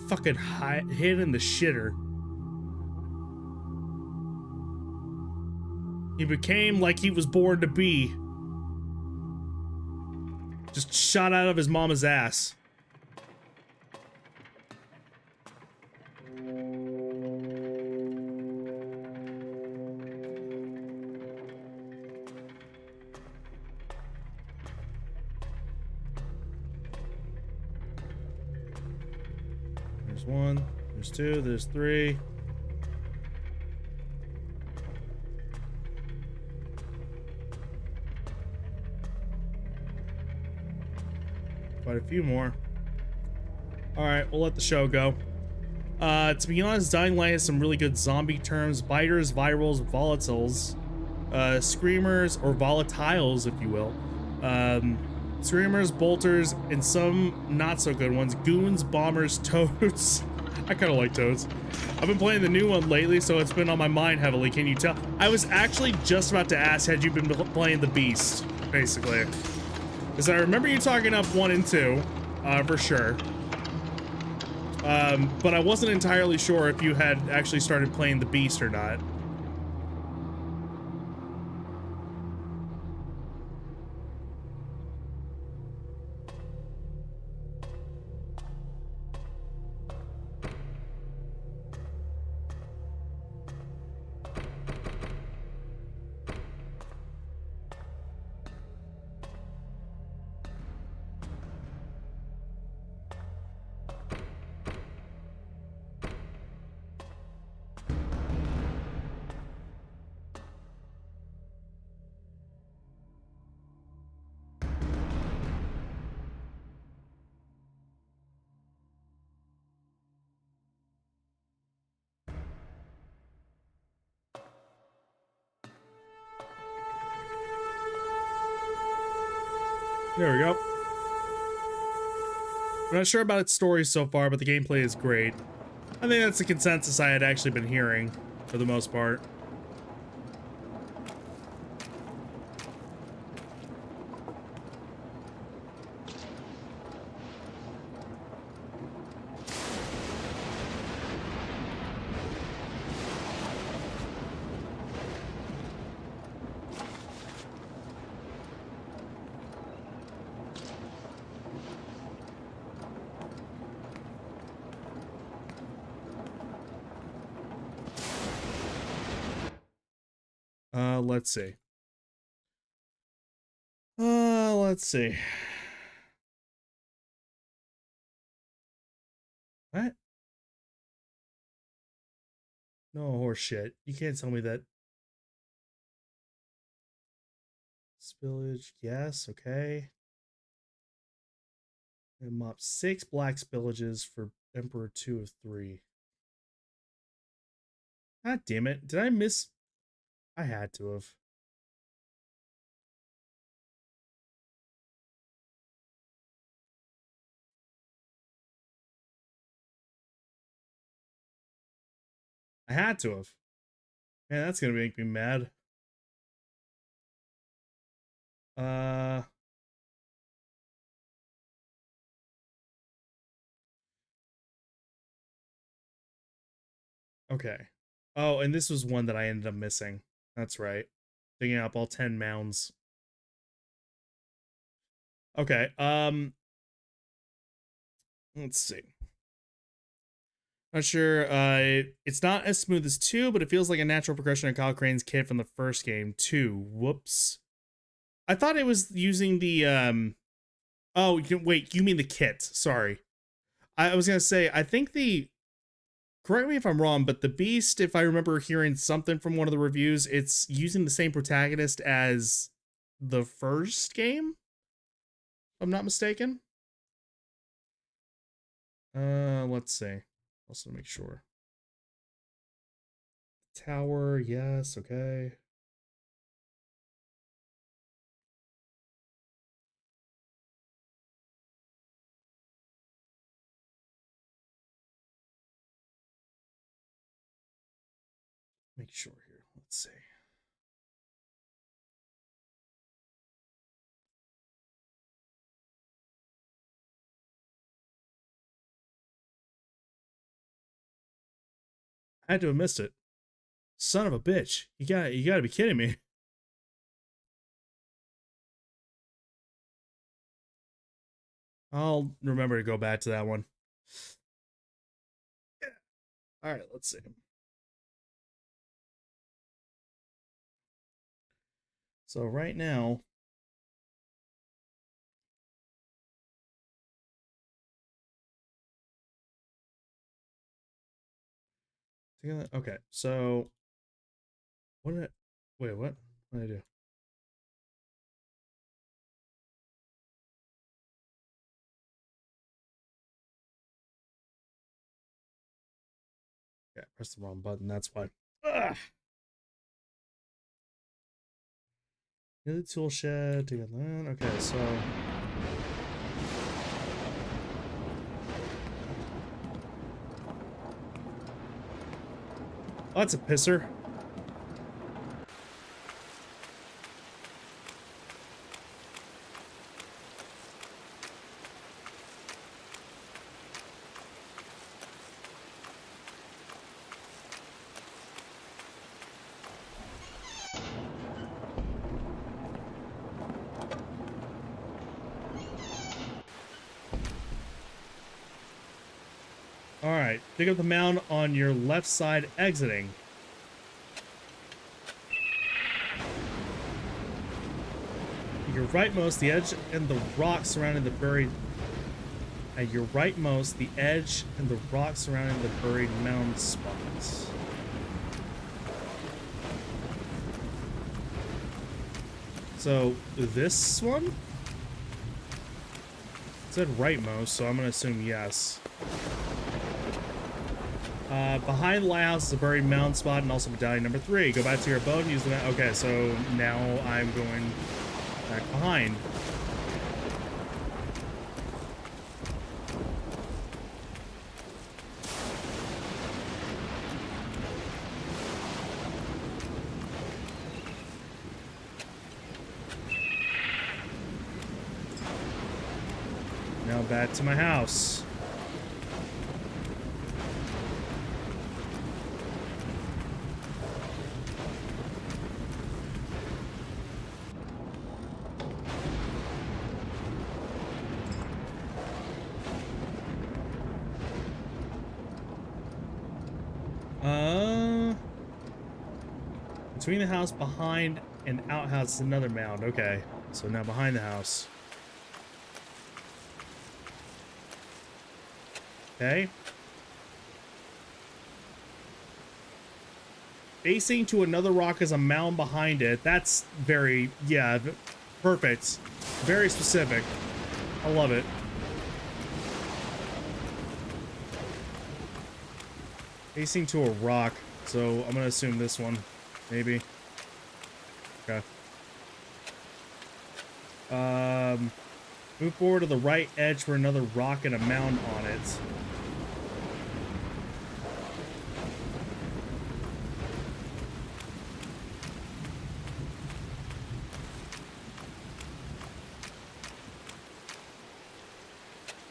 Fucking hit in the shitter. He became like he was born to be. Just shot out of his mama's ass. There's one, there's two, there's three. Quite a few more. Alright, we'll let the show go. To be honest, Dying Light has some really good zombie terms. Biters, virals, volatiles. Screamers, or volatiles, if you will. Screamers, bolters, and some not so good ones. Goons, bombers, toads. I kind of like toads. I've been playing the new one lately, so it's been on my mind heavily. Can you tell? I was actually just about to ask, had you been playing the Beast, basically. Because I remember you talking up 1 and 2, for sure. But I wasn't entirely sure if you had actually started playing the Beast or not. There we go. I'm not sure about its story so far, but the gameplay is great. I think that's the consensus I had actually been hearing, for the most part. Let's see. Let's see. What? No horse shit. You can't tell me that. Spillage, yes, okay. And mop 6 black spillages for Emperor 2 of 3. God damn it. Did I miss? I had to have. I had to have. Man, that's gonna make me mad. Uh. Okay. Oh, and this was one that I ended up missing. That's right. Digging up all 10 mounds. Okay, let's see. Not sure, it's not as smooth as 2, but it feels like a natural progression of Kyle Crane's kid from the first game, 2. Whoops. I thought it was using the, oh, wait, you mean the kit. Sorry. I was gonna say, I think correct me if I'm wrong, but the Beast, if I remember hearing something from one of the reviews, it's using the same protagonist as the first game, if I'm not mistaken. Let's see. Also to make sure. Tower, yes, okay. Make sure here. Let's see. I had to have missed it. Son of a bitch. You gotta be kidding me. I'll remember to go back to that one. Yeah. Alright, let's see. So right now, okay, so what did I, wait, what did I do? Yeah, press the wrong button, that's why. Ugh. The tool shed to get that. Okay, so oh, that's a pisser. Alright, dig up the mound on your left side exiting. Your rightmost, the edge and the rock surrounding the buried. At your rightmost, the edge and the rock surrounding the buried mound spots. So, this one? It said rightmost, so I'm gonna assume yes. Behind the lighthouse is a buried mound spot and also medallion number 3. Go back to your boat and use the okay, so now I'm going back behind. Now back to my house. Between the house, behind, and outhouse is another mound. Okay, so now behind the house. Okay. Facing to another rock is a mound behind it. That's very, yeah, perfect. Very specific. I love it. Facing to a rock, so I'm gonna assume this one, maybe. Okay. Move forward to the right edge for another rock and a mound on it.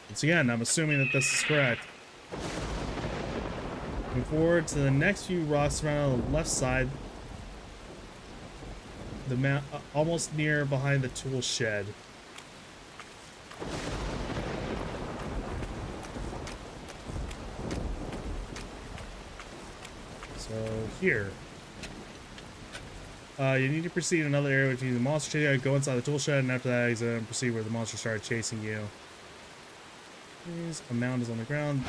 Once again, I'm assuming that this is correct. Move forward to the next few rocks around on the left side. The mount almost near behind the tool shed. So here. You need to proceed another area to the monster. Go inside the tool shed, and after that, he's gonna proceed where the monster started chasing you. A mound is on the ground.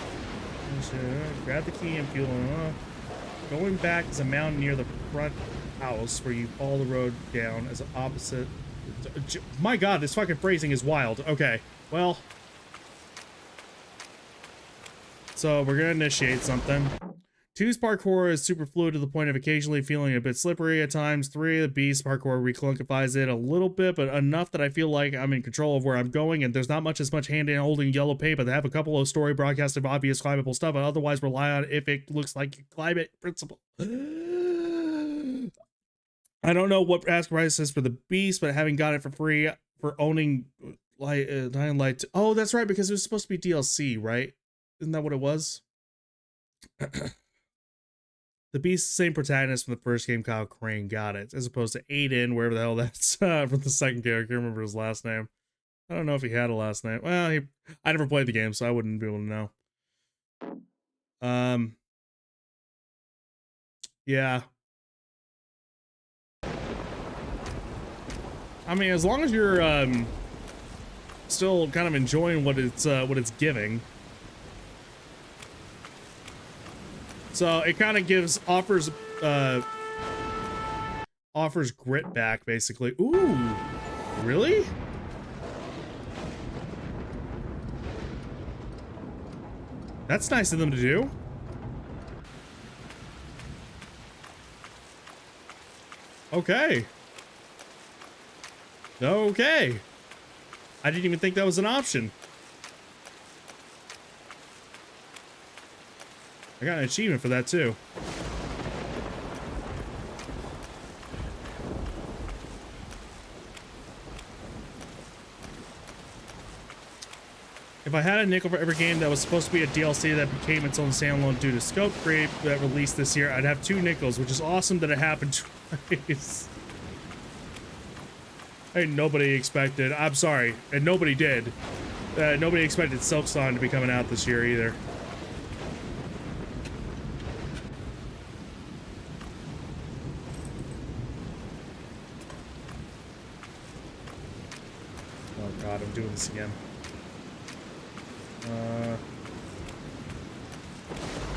Grab the key and fuel. Going back is a mound near the front house where you follow the road down as an opposite. My god, this fucking phrasing is wild. Okay, well. So we're gonna initiate something. 2's parkour is super fluid to the point of occasionally feeling a bit slippery at times. 3, the beast parkour reclunkifies it a little bit, but enough that I feel like I'm in control of where I'm going, and there's not much as much hand in holding yellow paint, but they have a couple of story broadcast of obvious climbable stuff, but otherwise rely on if it looks like you climb it principle. I don't know what ask price is for the beast, but having got it for free for owning Light. Oh, that's right, because it was supposed to be DLC, right? Isn't that what it was? The Beast, same protagonist from the first game, Kyle Crane, got it. As opposed to Aiden, wherever the hell that's from the second game. I can't remember his last name. I don't know if he had a last name. Well, I never played the game, so I wouldn't be able to know. Yeah. I mean, as long as you're still kind of enjoying what it's giving. So it kind of offers grit back, basically. Ooh, really? That's nice of them to do. Okay. Okay. I didn't even think that was an option. I got an achievement for that too. If I had a nickel for every game that was supposed to be a DLC that became its own standalone due to scope creep that released this year, I'd have 2 nickels, which is awesome that it happened twice. Hey, nobody expected. I'm sorry, and nobody did. Nobody expected Silksong to be coming out this year either. Oh god, I'm doing this again.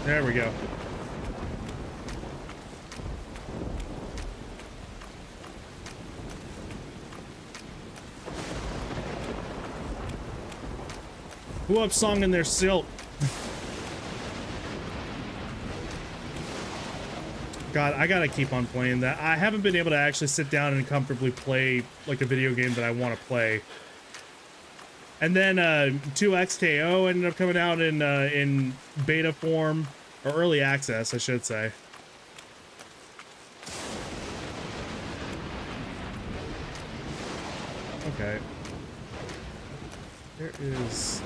There we go. Who up song in their silk? God, I gotta keep on playing that. I haven't been able to actually sit down and comfortably play like a video game that I want to play. And then 2XKO ended up coming out in beta form, or early access, I should say. Okay. There is...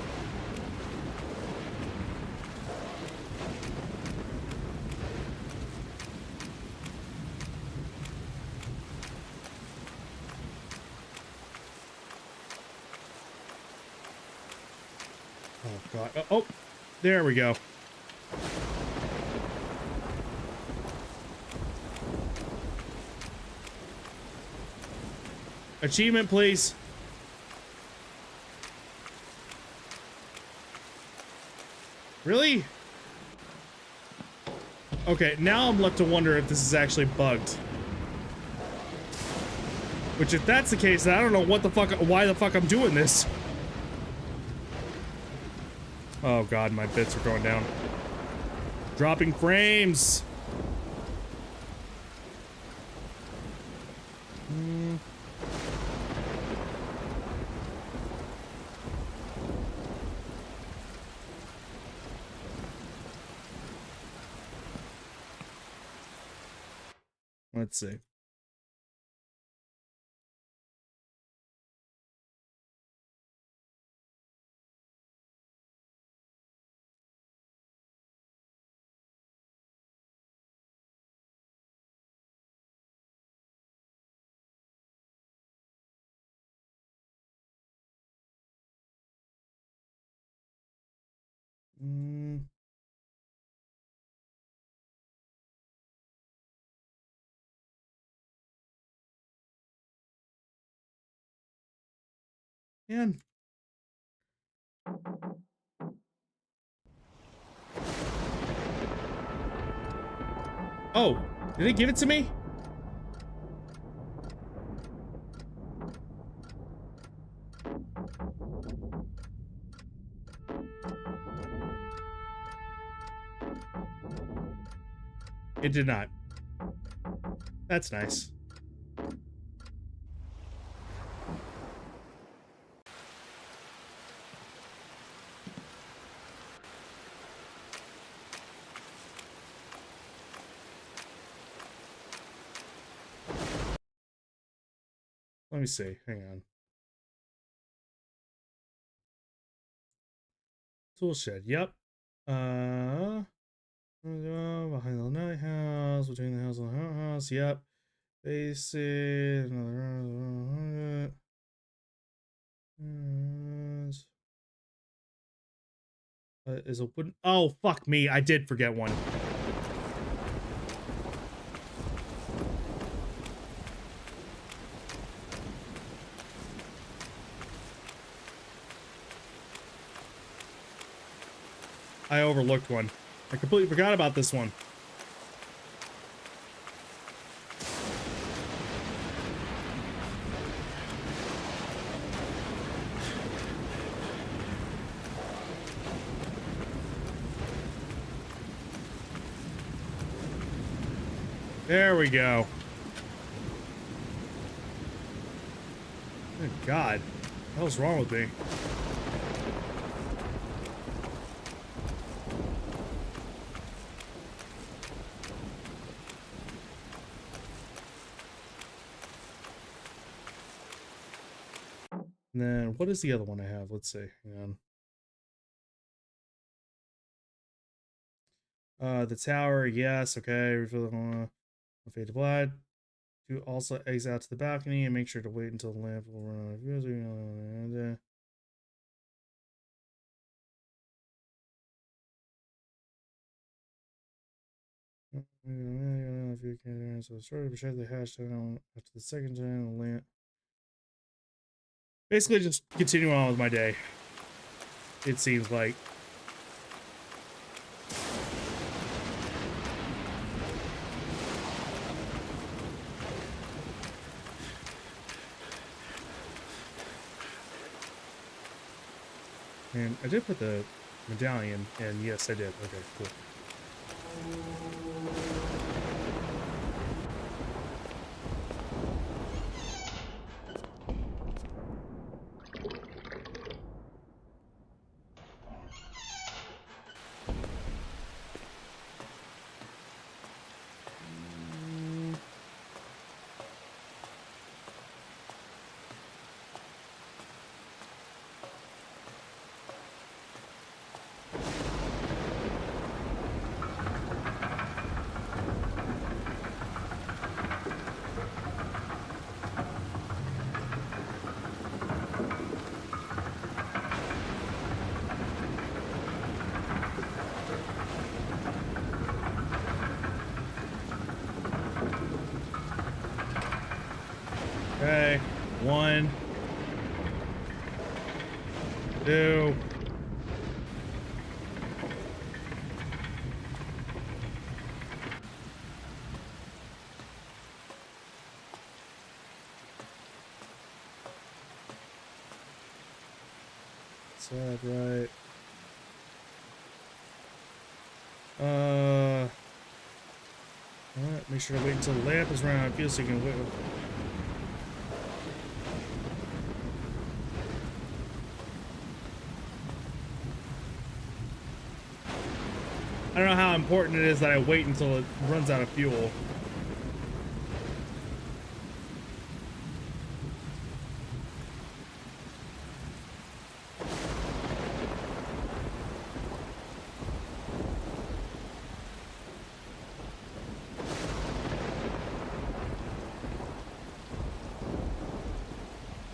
Oh god. Oh, there we go. Achievement, please. Really? Okay, now I'm left to wonder if this is actually bugged. Which, if that's the case, then I don't know what the fuck, why the fuck I'm doing this. Oh god, my bits are going down. Dropping frames. Let's see. Man. Oh, did it give it to me? It did not. That's nice. Let me see. Hang on. Tool shed. Yep. Behind the lighthouse, between the house and the house. Yep. Basic. Another. Is a wooden. Oh fuck me! I did forget one. I overlooked one. I completely forgot about this one. There we go. Good God. What the hell's wrong with me? And then, what is the other one I have? Let's see. Hang on. The tower, yes, okay. Refill the fade to black. Do also exit out to the balcony and make sure to wait until the lamp will run out of fuel. So sort of check the hashtag after the second time the lamp. Basically just continue on with my day. It seems like. And I did put the medallion, and yes, I did. Okay, cool. Okay. 1, 2. Is that right? Alright, make sure to wait until the lamp is running out of fuel so you can wait. I don't know how important it is that I wait until it runs out of fuel.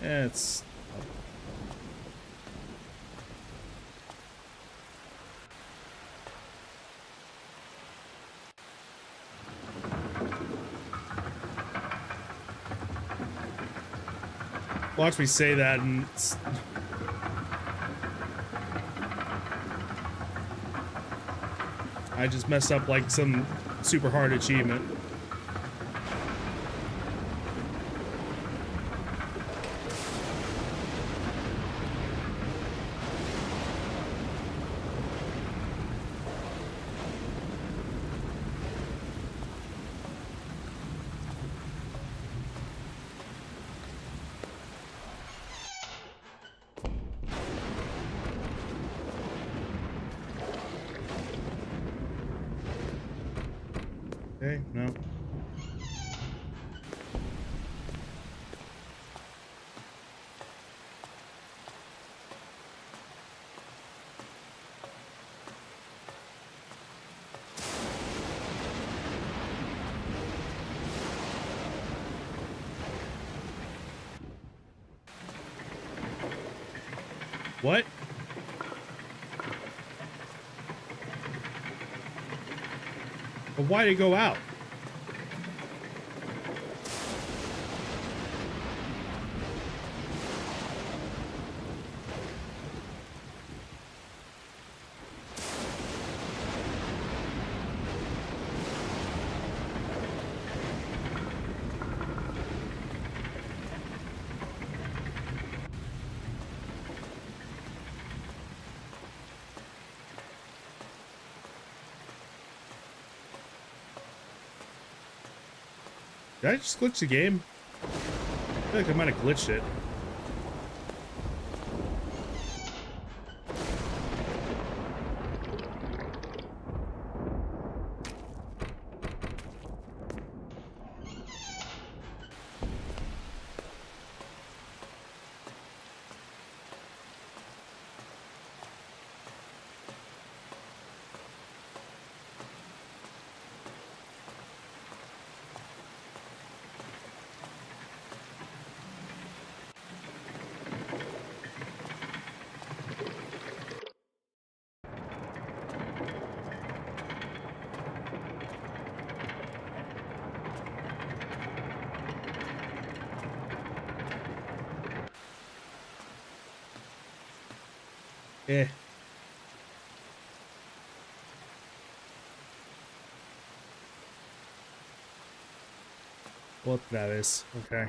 It's watch me say that and I just messed up like some super hard achievement. Okay, no. What? But why did it go out? Did I just glitch the game? I feel like I might have glitched it. Eh. What that is. Okay.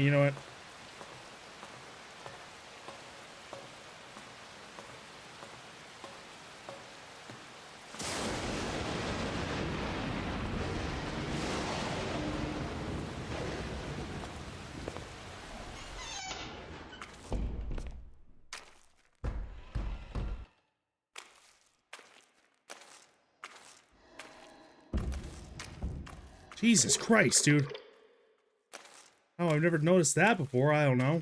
You know what? Jesus Christ, dude. Oh, I've never noticed that before. I don't know.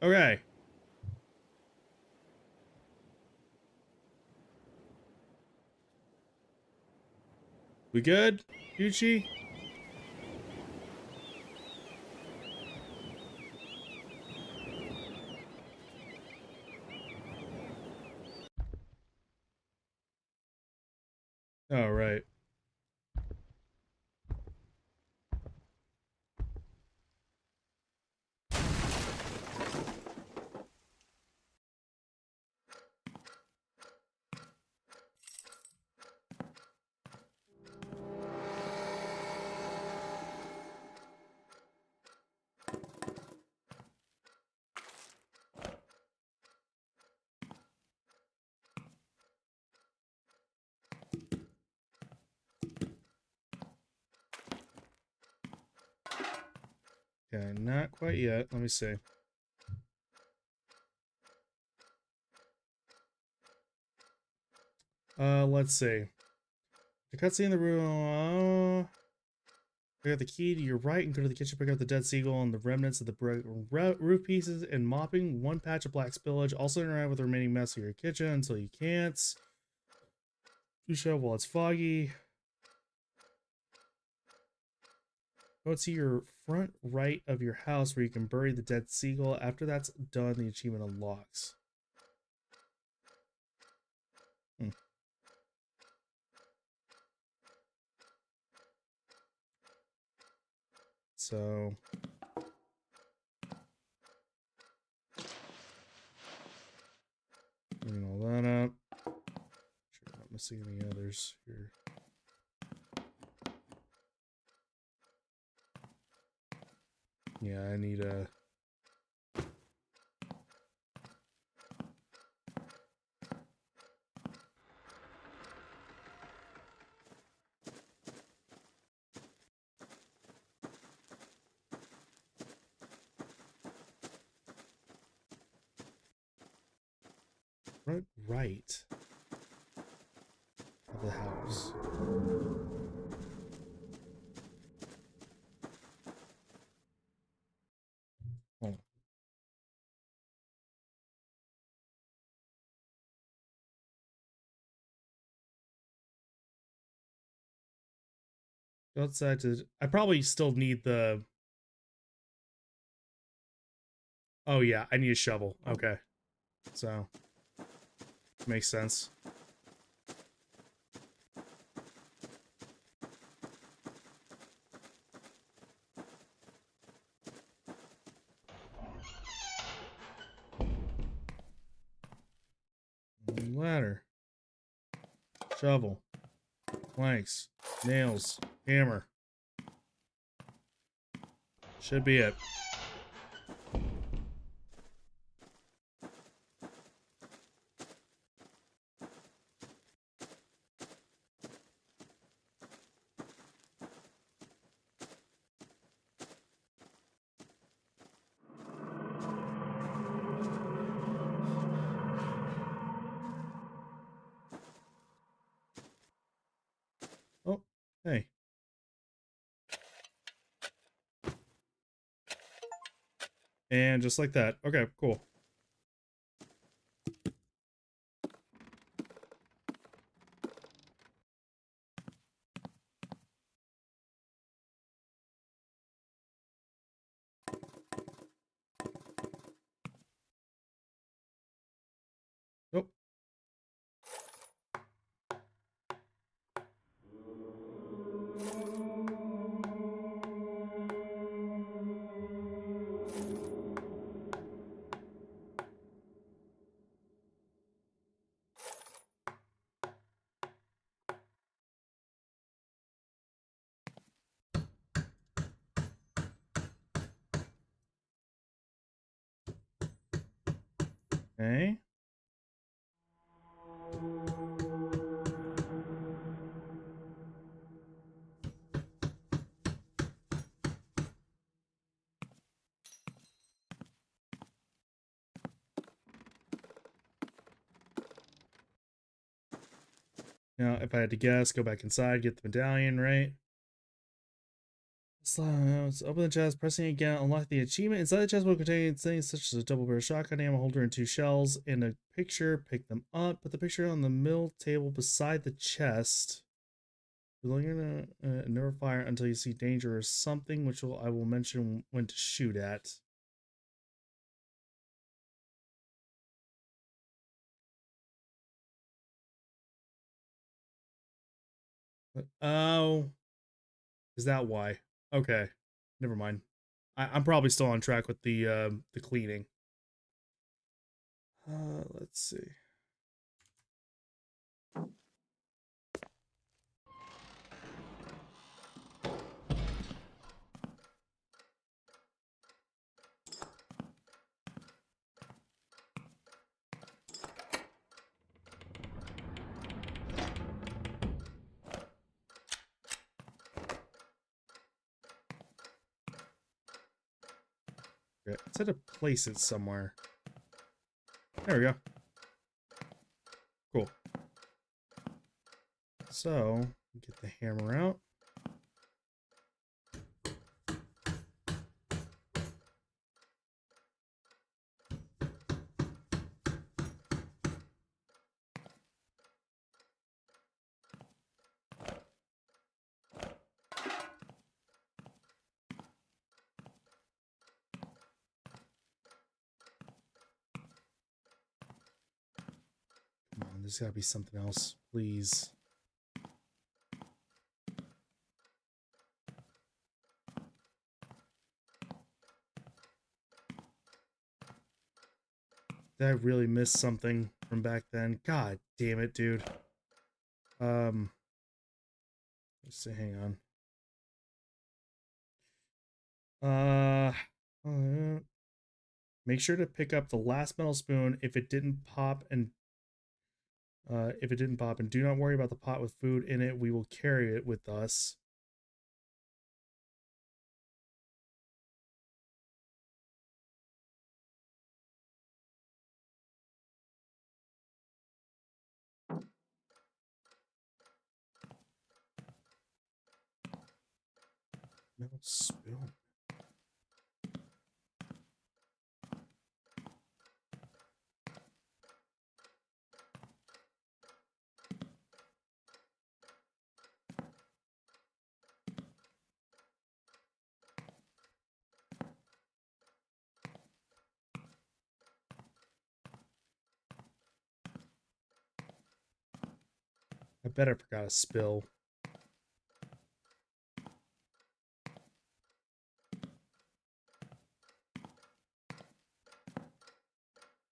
Okay. We good, Gucci? All right. Okay, not quite yet. Let me see. Let's see. The cutscene in the room. Pick up the key to your right and go to the kitchen. Pick up the dead seagull and the remnants of the roof pieces and mopping one patch of black spillage. Also interact with the remaining mess of your kitchen until you can't. You show while it's foggy. Go to your front right of your house where you can bury the dead seagull. After that's done, the achievement unlocks. So clean all that up. Sure, I'm not missing any others here. Yeah, I need a. Right of the house. Hold on. Go outside to. I probably still need the. Oh yeah, I need a shovel. Okay, so makes sense. Ladder, shovel, planks, nails, hammer. Should be it. Oh, hey. And just like that. Okay, cool. Oh. Okay. Now, if I had to guess, go back inside, get the medallion, right? let's open the chest, pressing again, unlock the achievement. Inside the chest will contain things such as a double barrel shotgun, ammo holder, and 2 shells. In a picture, pick them up. Put the picture on the middle table beside the chest. You're going to never fire until you see danger or something, which I will mention when to shoot at. Oh, is that why? Okay, never mind. I'm probably still on track with the cleaning. Let's see. It said to place it somewhere. There we go. Cool. So, get the hammer out. Come on, there's gotta be something else, please. Did I really miss something from back then? God damn it, dude. Let's see, hang on. Make sure to pick up the last metal spoon if it didn't pop, and do not worry about the pot with food in it. We will carry it with us. Metal spoon. I bet I forgot a spill.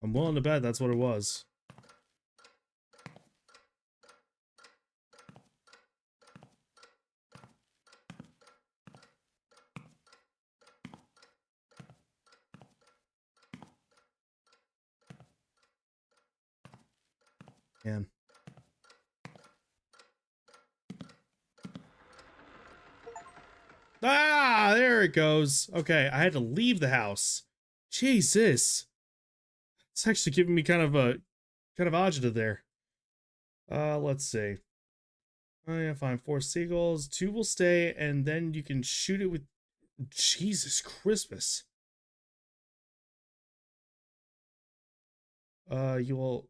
I'm willing to bet that's what it was. Man. Ah, there it goes. Okay, I had to leave the house. Jesus. It's actually giving me kind of agita there. Let's see. Oh yeah, fine. 4 seagulls. 2 will stay, and then you can shoot it with... Jesus Christmas. You will...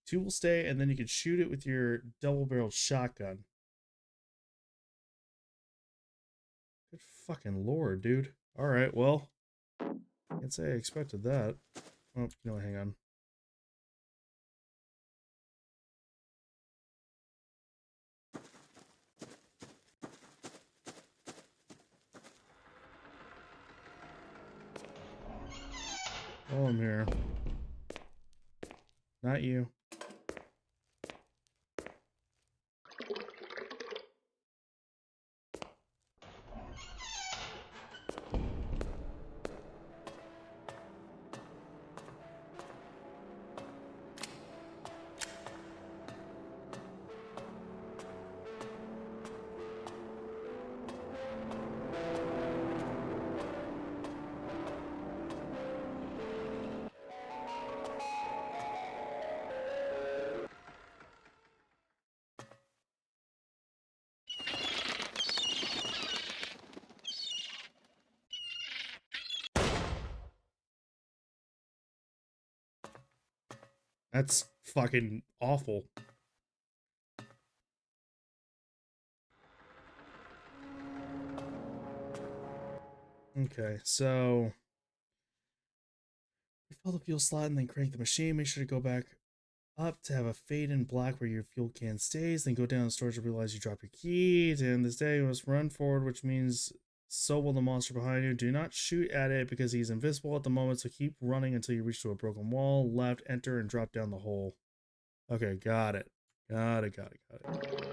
2 will stay, and then you can shoot it with your double-barreled shotgun. Good fucking lord, dude. Alright, well. Can't say I expected that. Oh, no, hang on. Oh, I'm here. Not you. That's fucking awful. Okay, so fill the fuel slot and then crank the machine. Make sure to go back up to have a fade in black where your fuel can stays. Then go down to storage to realize you drop your keys. And this day you must run forward, which means so will the monster behind you. Do not shoot at it because he's invisible at the moment, so keep running until you reach to a broken wall. Left, enter, and drop down the hole. Okay, got it. Got it, got it, got it.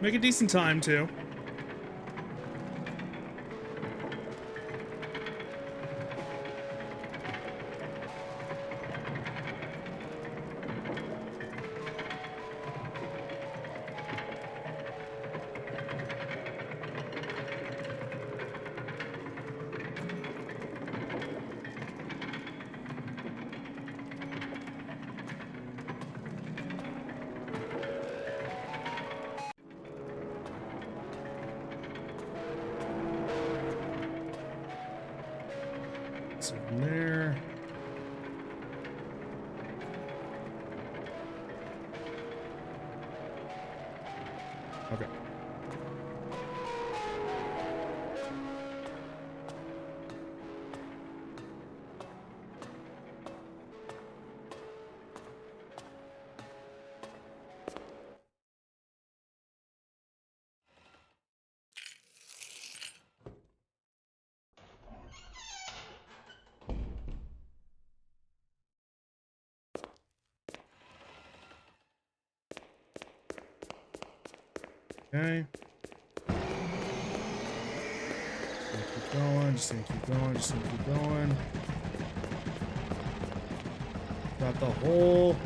Make a decent time, too. So from there. Okay. Okay. Keep going, just gonna keep going, just gonna keep going. Got the hole.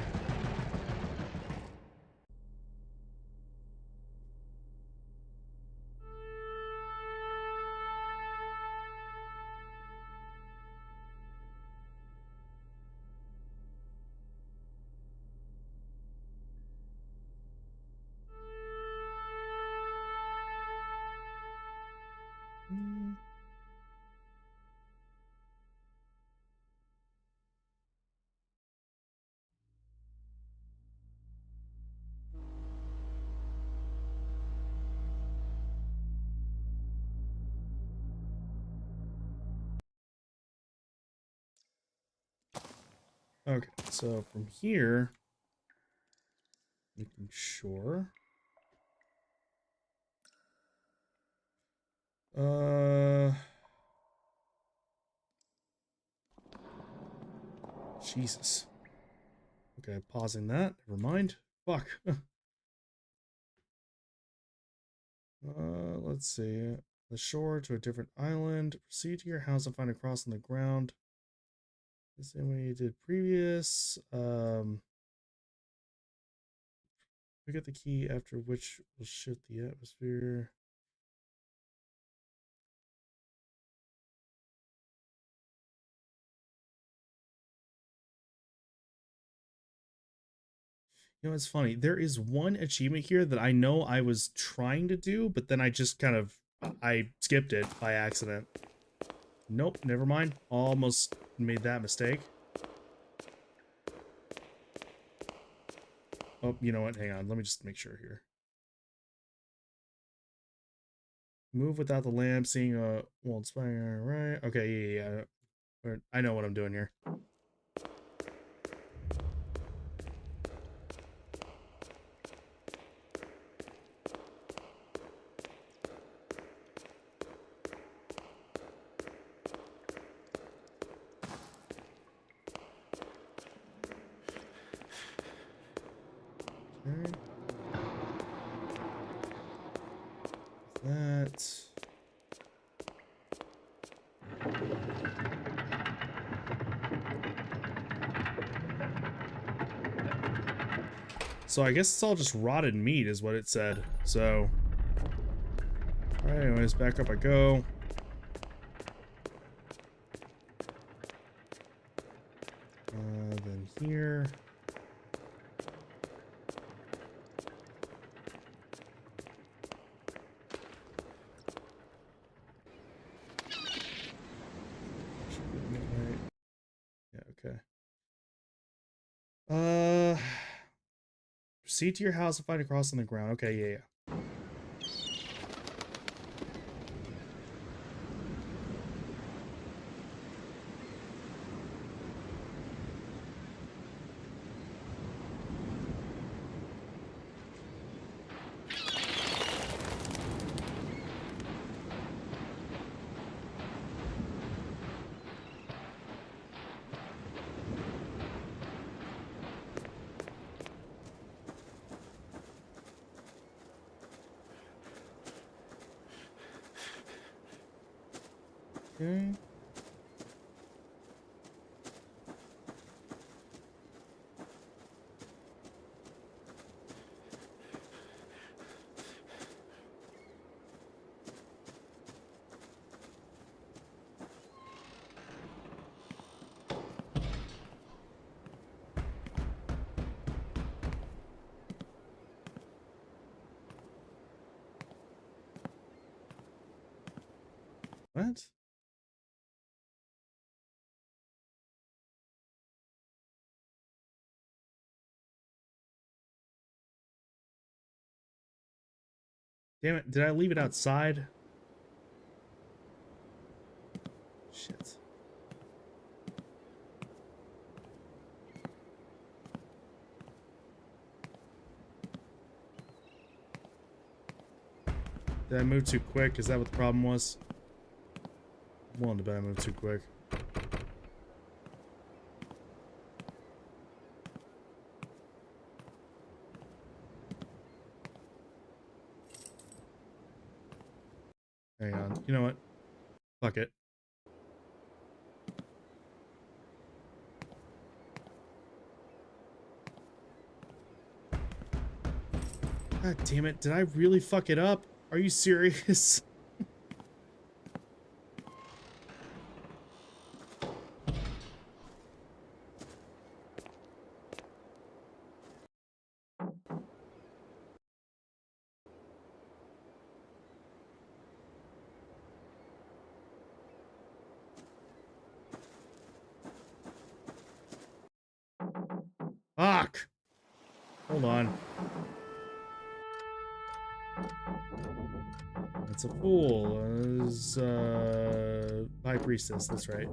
Okay, so from here, making sure. Jesus. Okay, pausing that. Never mind. Fuck. Let's see. The shore to a different island. Proceed to your house and find a cross on the ground. The same way you did previous. We get the key after which will shift the atmosphere. You know, it's funny. There is one achievement here that I know I was trying to do, but then I just kind of I skipped it by accident. Nope, never mind. Almost made that mistake. Oh, you know what? Hang on. Let me just make sure here. Move without the lamp, seeing a won't inspire, right? Okay, yeah. I know what I'm doing here. Okay. Shit. So I guess it's all just rotted meat is what it said. So, alright, anyways, back up I go. Then here. Yeah, okay. Proceed to your house and find a cross on the ground. Okay, yeah. Okay. What? Damn it, did I leave it outside? Shit. Did I move too quick? Is that what the problem was? I'm willing to bet I moved too quick. Hang on. You know what? Fuck it. God damn it. Did I really fuck it up? Are you serious? Fuck! Hold on. It's a fool. It's, High Priestess, that's right.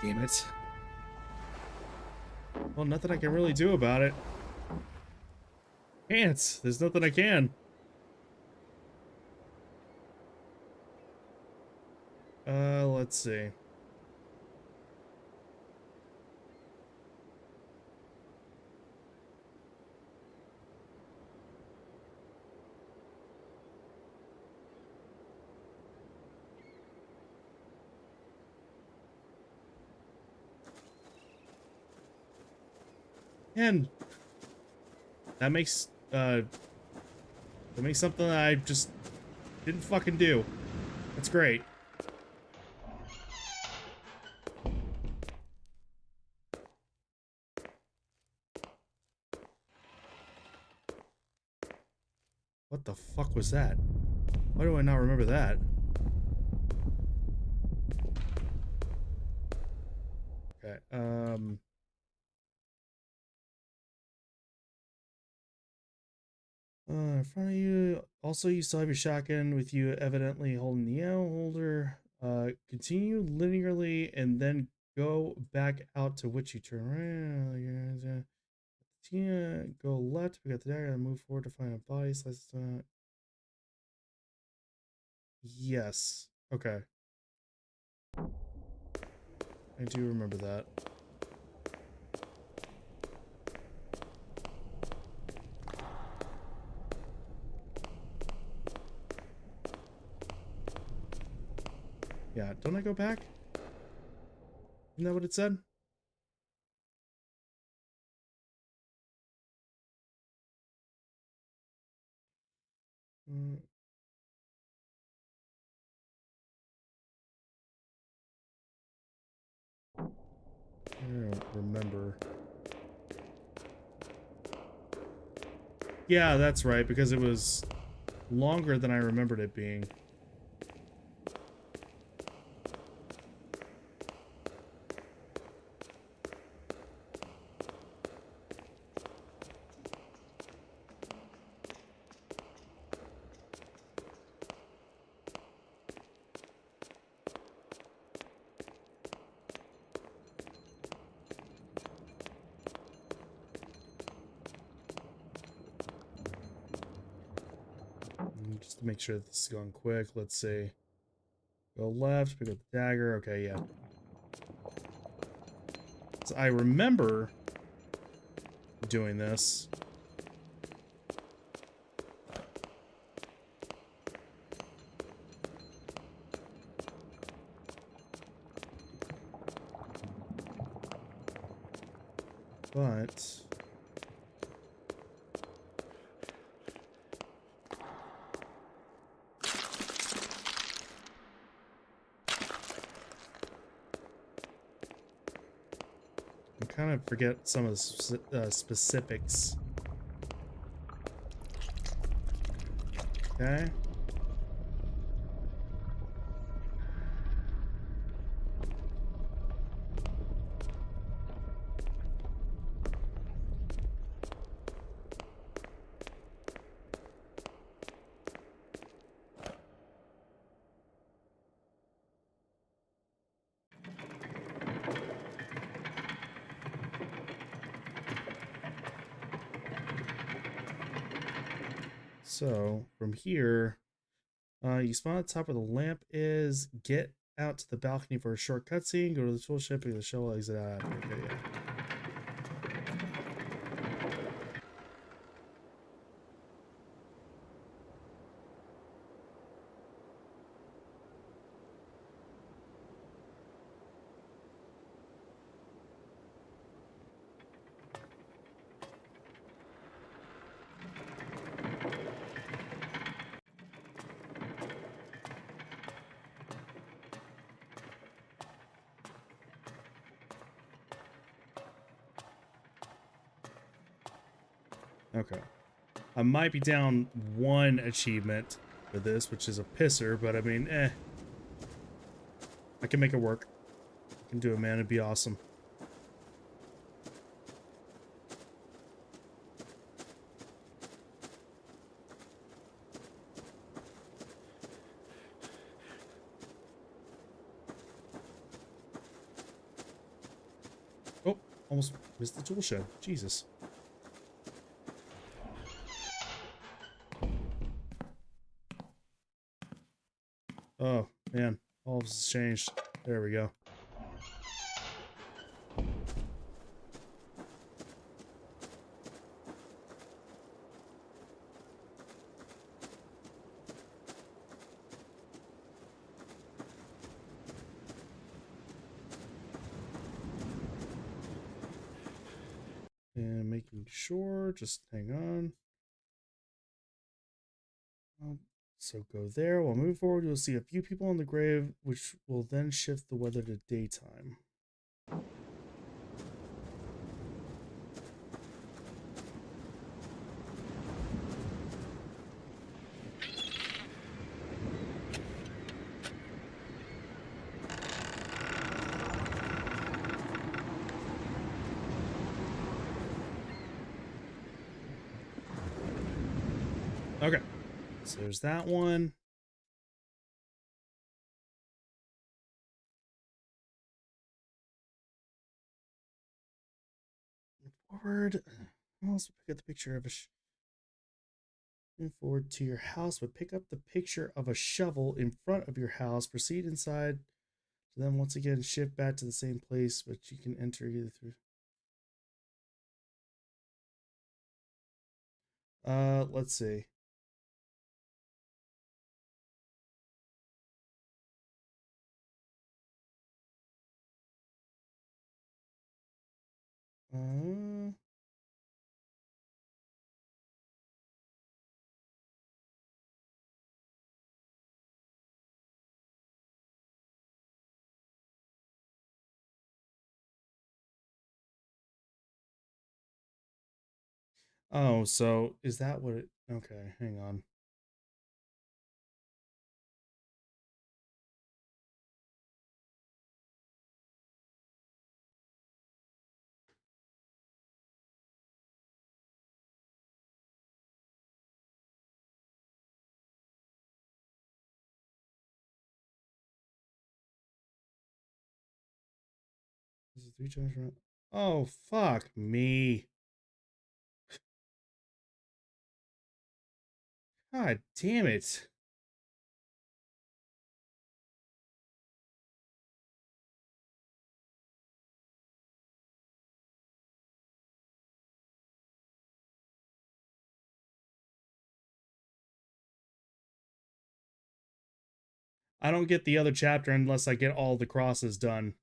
Damn it. Well, nothing I can really do about it. Can't. There's nothing I can. Let's see. And that makes something that I just didn't fucking do. That's great. What the fuck was that? Why do I not remember that? Okay, in front of you. Also, you still have your shotgun with you, evidently holding the ammo holder. Continue linearly and then go back out to which you turn right. Go left. We got the dagger and move forward to find a body. Yes. Okay. I do remember that. Yeah, don't I go back? Isn't that what it said? I don't remember. Yeah, that's right, because it was longer than I remembered it being. Just to make sure that this is going quick, let's see. Go left, pick up the dagger. Okay, yeah. So I remember doing this. But I kind of forget some of the specifics. Okay. So from here, you spawn at the top where the lamp is. Get out to the balcony for a short cutscene. Go to the tool ship and the shovel exit out. Okay, yeah. Okay. I might be down one achievement for this, which is a pisser, but I mean, I can make it work. I can do it, man. It'd be awesome. Oh, almost missed the tool shed. Jesus. Oh, man. All of this has changed. There we go. And making sure, just hang on. So go there. While moving forward, you'll see a few people on the grave, which will then shift the weather to daytime. So there's that one. Forward. Also pick up the picture of a move forward to your house, but pick up the picture of a shovel in front of your house. Proceed inside. Then once again shift back to the same place, but you can enter either through. Let's see. Oh, so is that what it... Okay, hang on. This is 3 times around. Oh, fuck me. God damn it. I don't get the other chapter unless I get all the crosses done.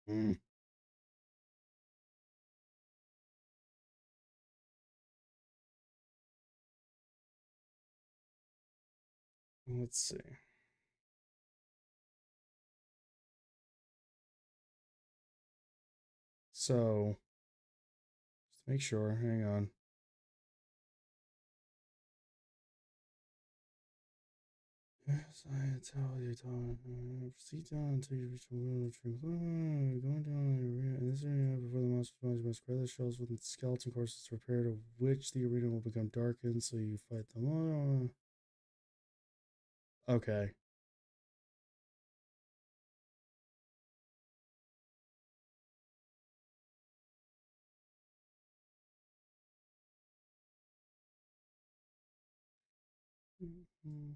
Mm. Let's see. So, just make sure. Hang on. Yes, I tell you, proceed down until you reach the middle of the tree. Going down the arena. In this arena, before the monster spawns, you must grab the shells with the skeleton courses to prepare to which the arena will become darkened, so you fight them. Okay. Mm-hmm.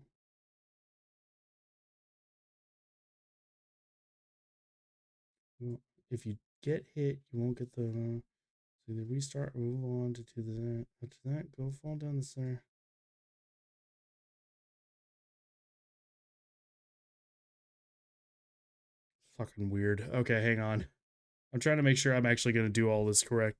Well, if you get hit, you won't get the. So either restart or move on to the. After that, go fall down the center. Fucking weird. Okay, hang on. I'm trying to make sure I'm actually going to do all this correct.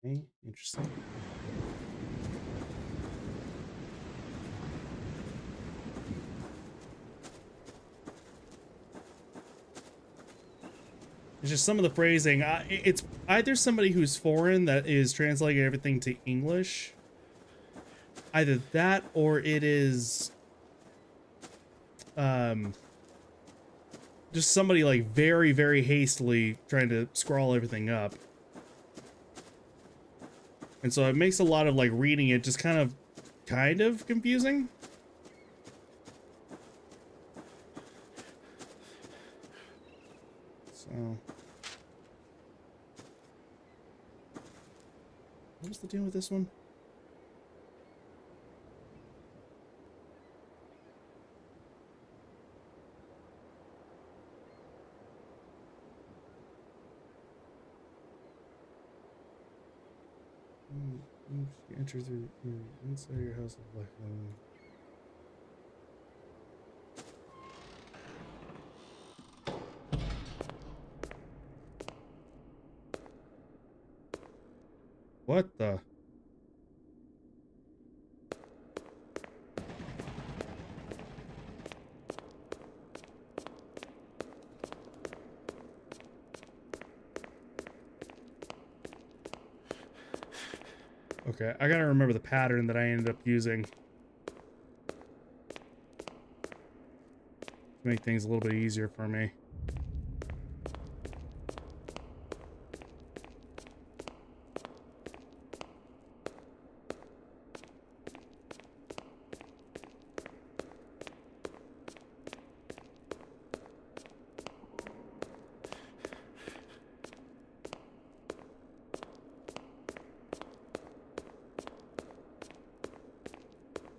Okay, interesting. It's just some of the phrasing. It's either somebody who's foreign that is translating everything to English. Either that or it is just somebody like very, very hastily trying to scrawl everything up. And so it makes a lot of like reading it just kind of confusing. So what's the deal with this one? She enters through inside your house. What the? Okay, I gotta remember the pattern that I ended up using to make things a little bit easier for me.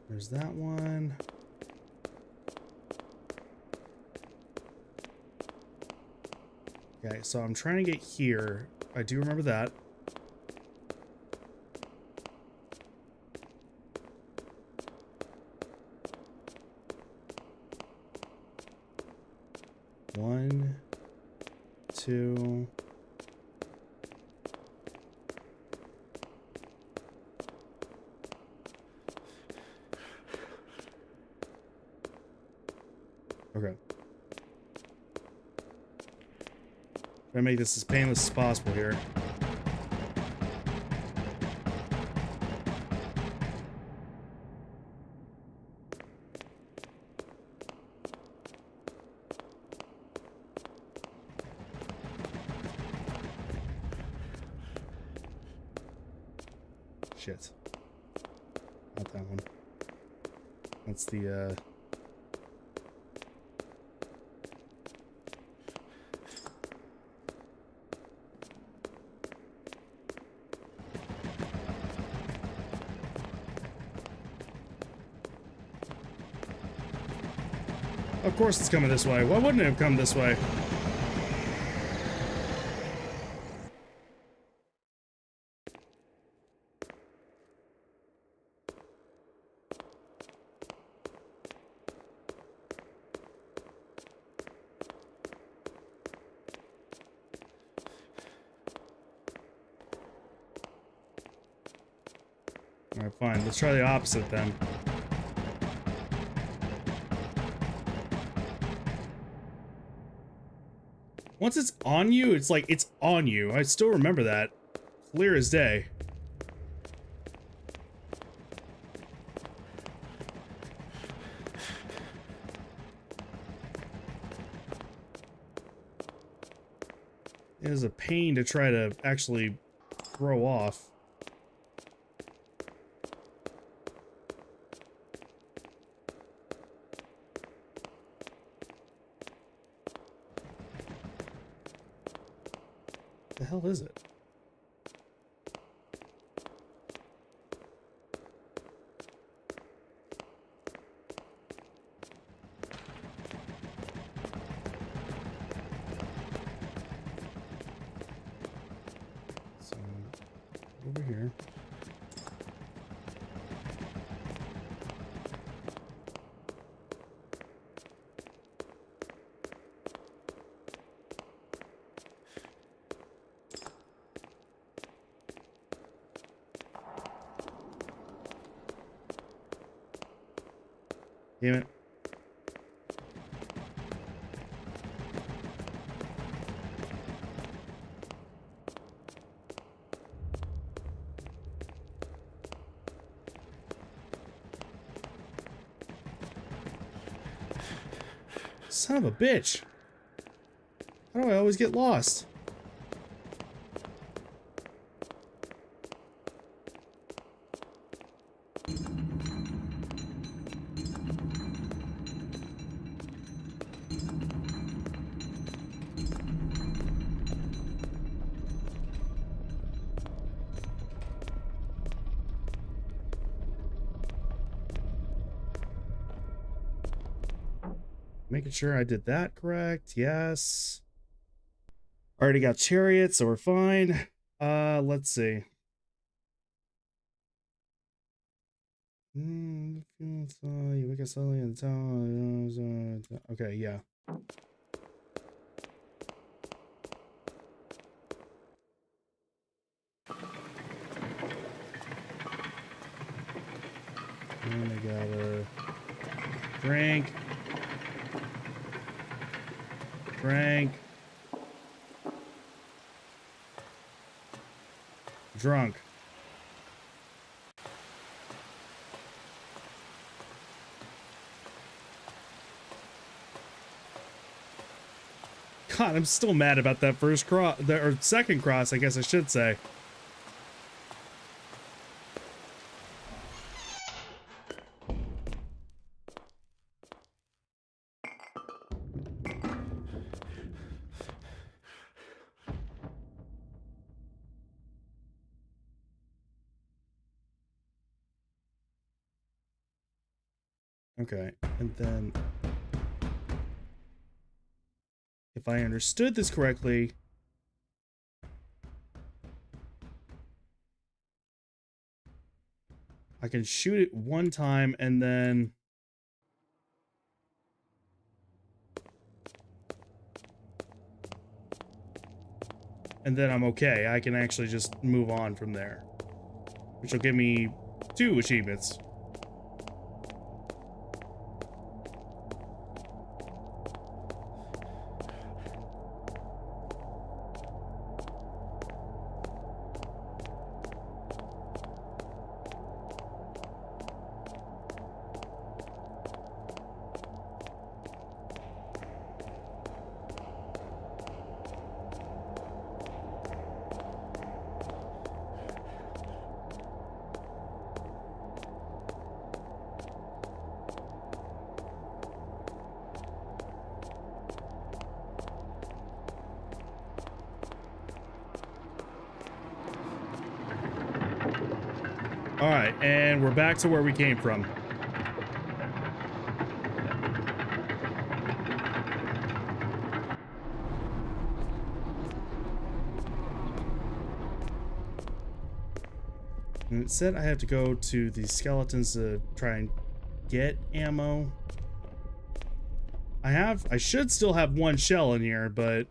There's that one. Okay, so I'm trying to get here. I do remember that. One, two. Okay. Try to make this as painless as possible here. Shit. Not that one. That's the, Of course it's coming this way. Why wouldn't it have come this way? Alright, fine. Let's try the opposite then. Once it's on you, it's like, it's on you. I still remember that. Clear as day. It is a pain to try to actually throw off. The hell is it? So, over here. Damn it. Son of a bitch. How do I always get lost? Making sure I did that correct. Yes. Already got chariots, so we're fine. Let's see. You wake up suddenly in the town. Okay, yeah. And I gotta drink. Drink. Drunk. God, I'm still mad about that first cross, or second cross, I guess I should say. Okay, and then if I understood this correctly, I can shoot it one time and then I'm okay. I can actually just move on from there, which will give me 2 achievements. Alright, and we're back to where we came from. And it said I have to go to the skeletons to try and get ammo. I should still have 1 shell in here, but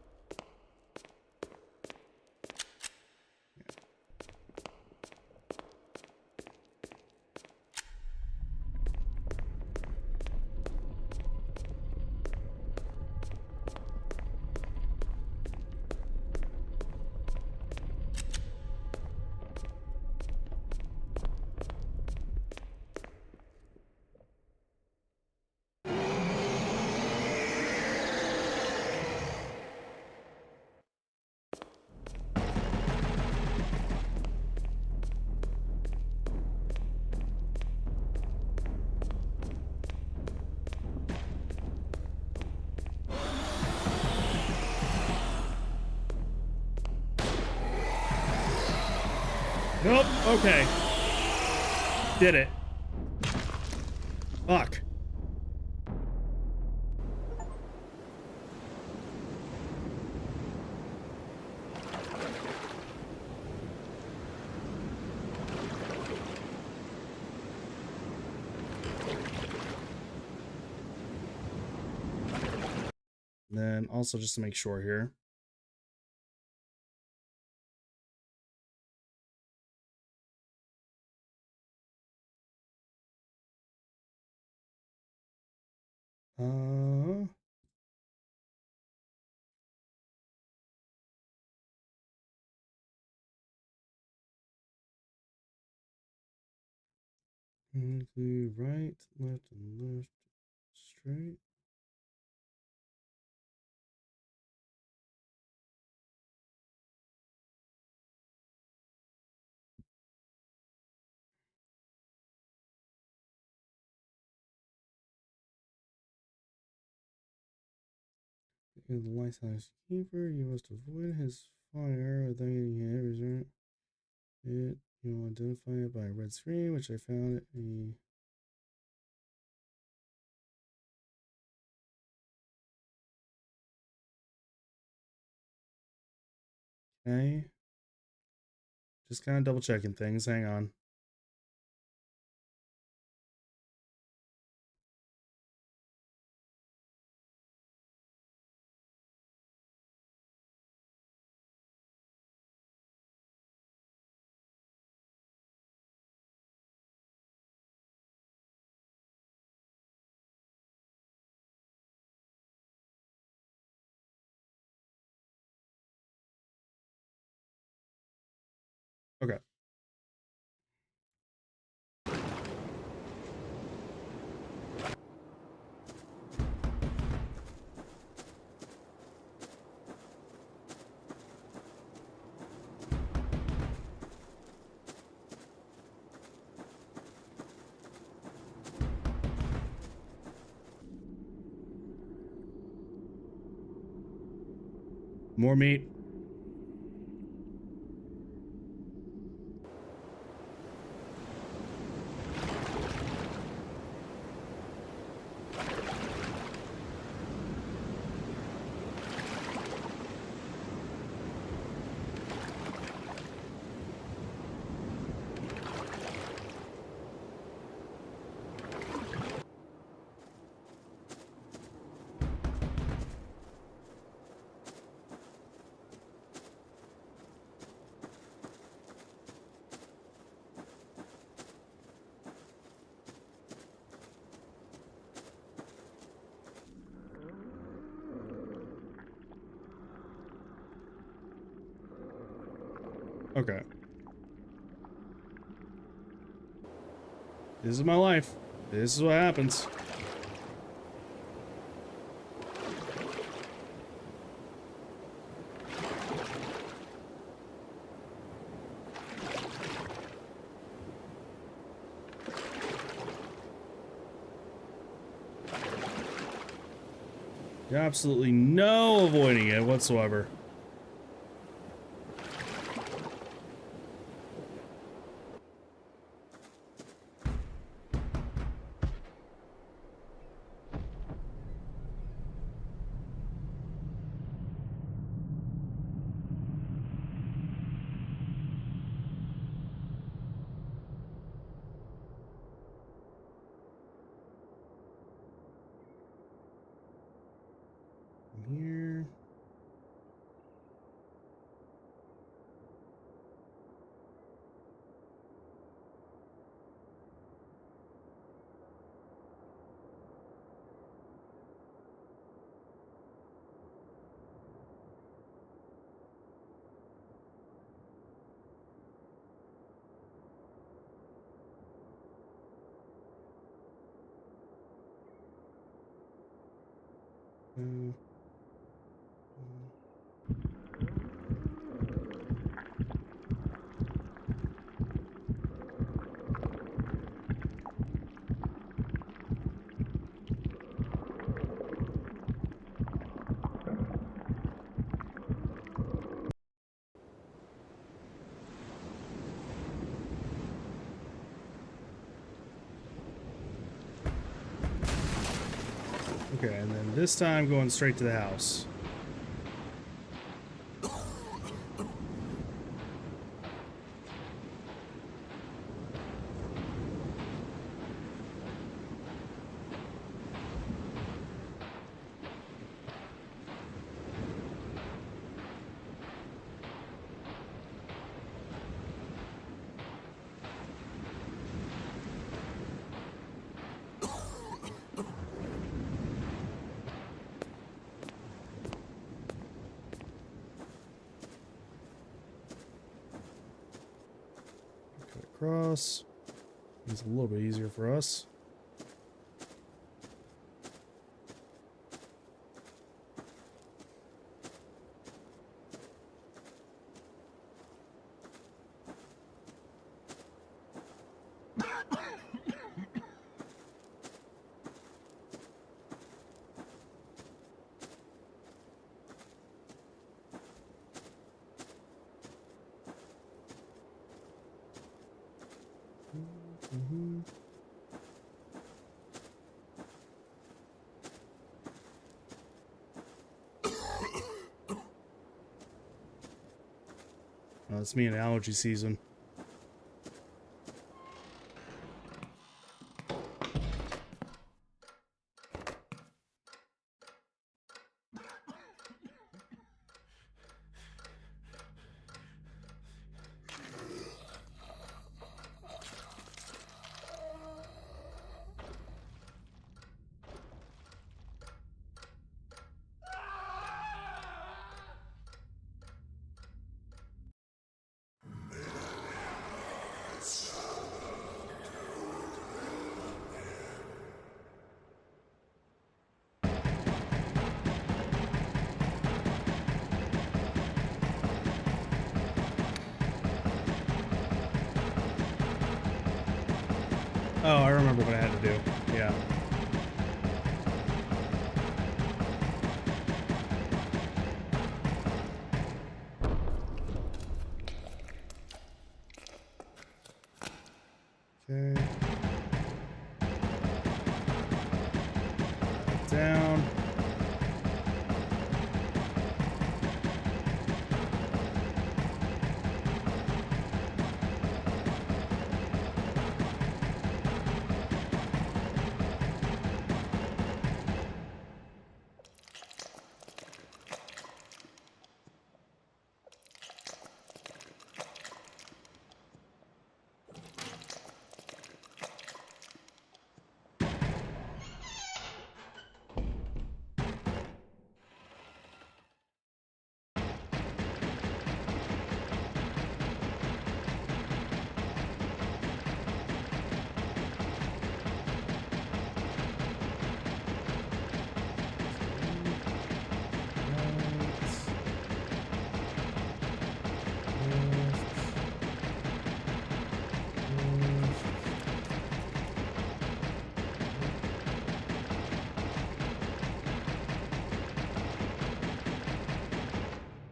nope, okay. Did it. Fuck. And then also just to make sure here. Right, left, and left, straight. The Lighthouse keeper, you must avoid his fire without getting hit. Resort it. You will identify it by a red screen, which I found at a. Okay. Just kind of double checking things. Hang on. Okay. More meat. Okay. This is my life. This is what happens. Absolutely no avoiding it whatsoever. Here. Okay, and then this time going straight to the house. Cut across. It's a little bit easier for us. It's me in allergy season. Oh, I remember what I had to do. Yeah. Okay. Down.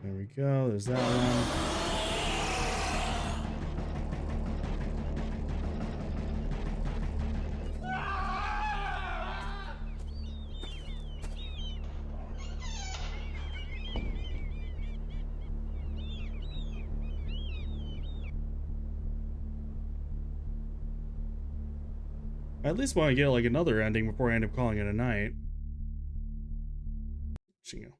There we go. There's that one. I at least want to get like another ending before I end up calling it a night. Chingo.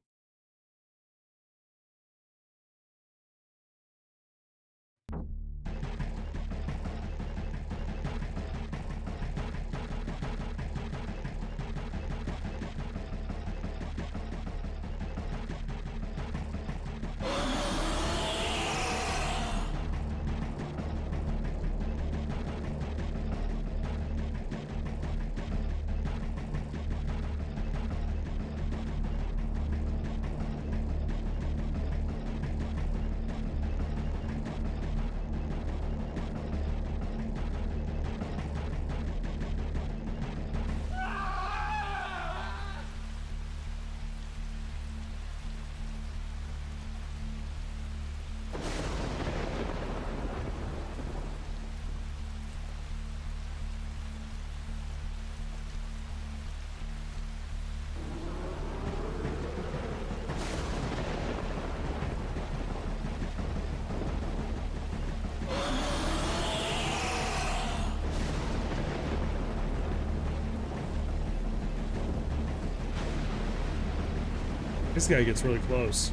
This guy gets really close.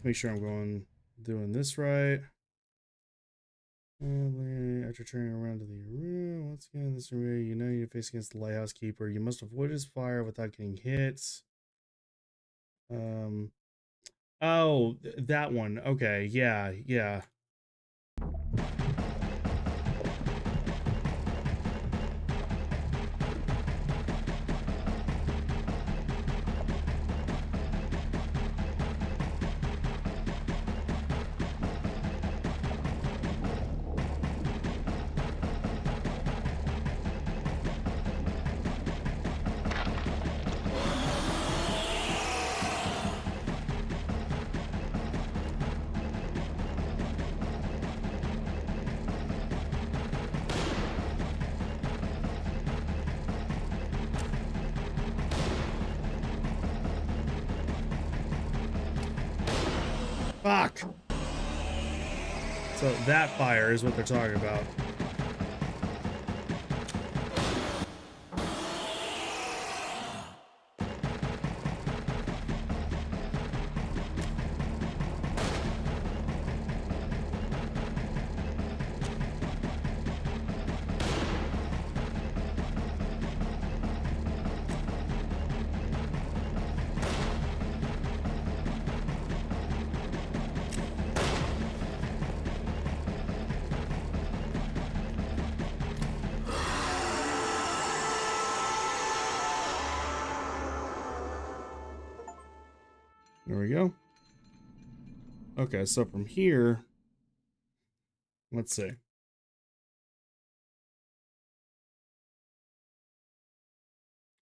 Make sure I'm doing this right. After turning around to the arena, once again in this arena, you know you're facing against the lighthouse keeper. You must avoid his fire without getting hit. Oh, that one. Okay, yeah. Fuck! So that fire is what they're talking about. There we go. Okay, so from here, let's see.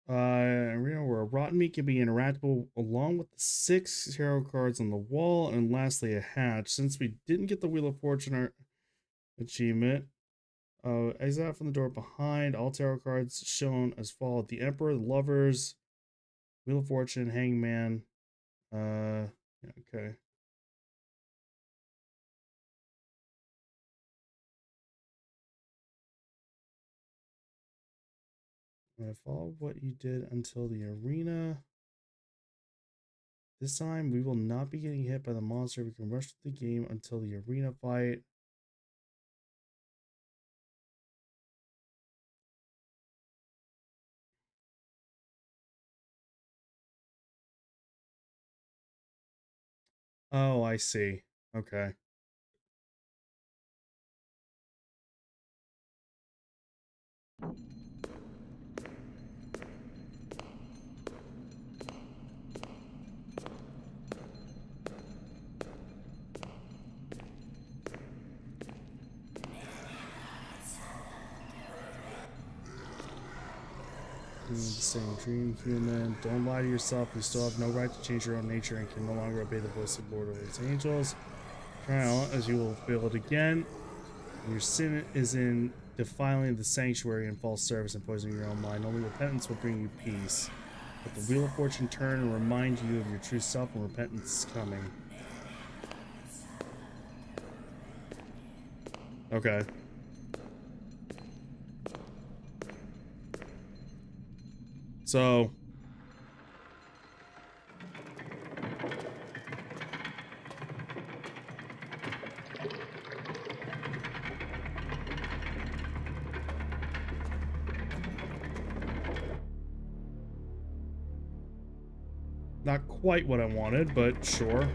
Arena where rotten meat can be interactable along with the 6 tarot cards on the wall, and lastly a hatch. Since we didn't get the Wheel of Fortune achievement, exit out from the door behind. All tarot cards shown as follow: the Emperor, the Lovers, Wheel of Fortune, Hangman. Yeah, okay. Follow what you did until the arena. This time, we will not be getting hit by the monster. We can rush through the game until the arena fight. Oh, I see. Okay. The same dream, human. Don't lie to yourself. You still have no right to change your own nature and can no longer obey the voice of the Lord over his angels. Trial, as you will feel it again. Your sin is in defiling the sanctuary and false service and poisoning your own mind. Only repentance will bring you peace. Let the Wheel of Fortune turn and remind you of your true self when repentance is coming. Okay. So not quite what I wanted, but sure.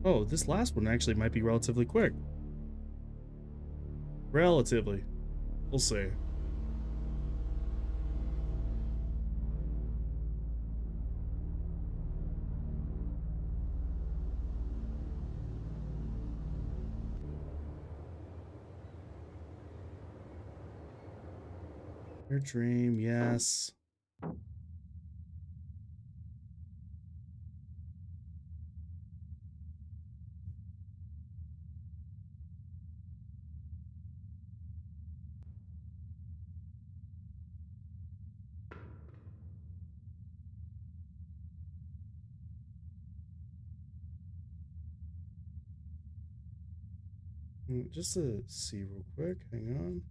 Oh, this last one actually might be relatively quick. Relatively. We'll see. Your dream, yes. Just to see real quick, hang on.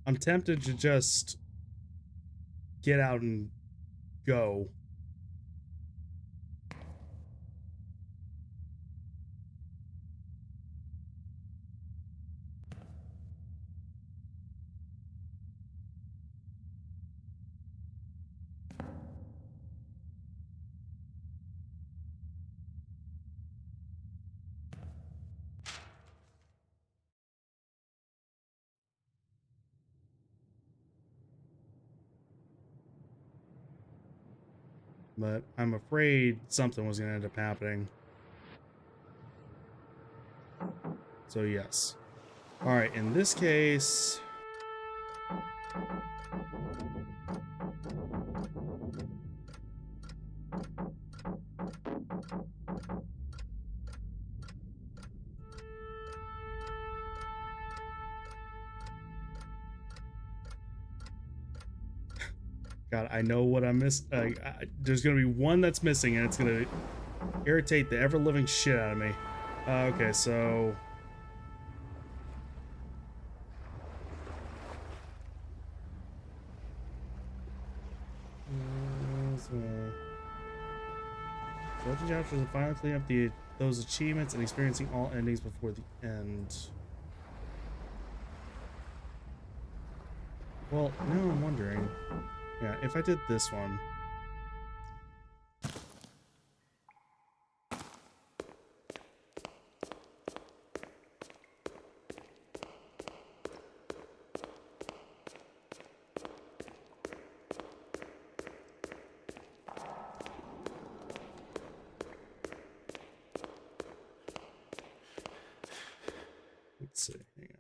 I'm tempted to just get out and go. But I'm afraid something was going to end up happening. So yes. Alright, in this case... God, I know what I'm missing. There's going to be one that's missing, and it's going to irritate the ever-living shit out of me. Okay, so... Collecting chapters and finally clean up those achievements and experiencing all endings before the end. Well, now I'm wondering... Yeah, if I did this one... Let's see, hang on.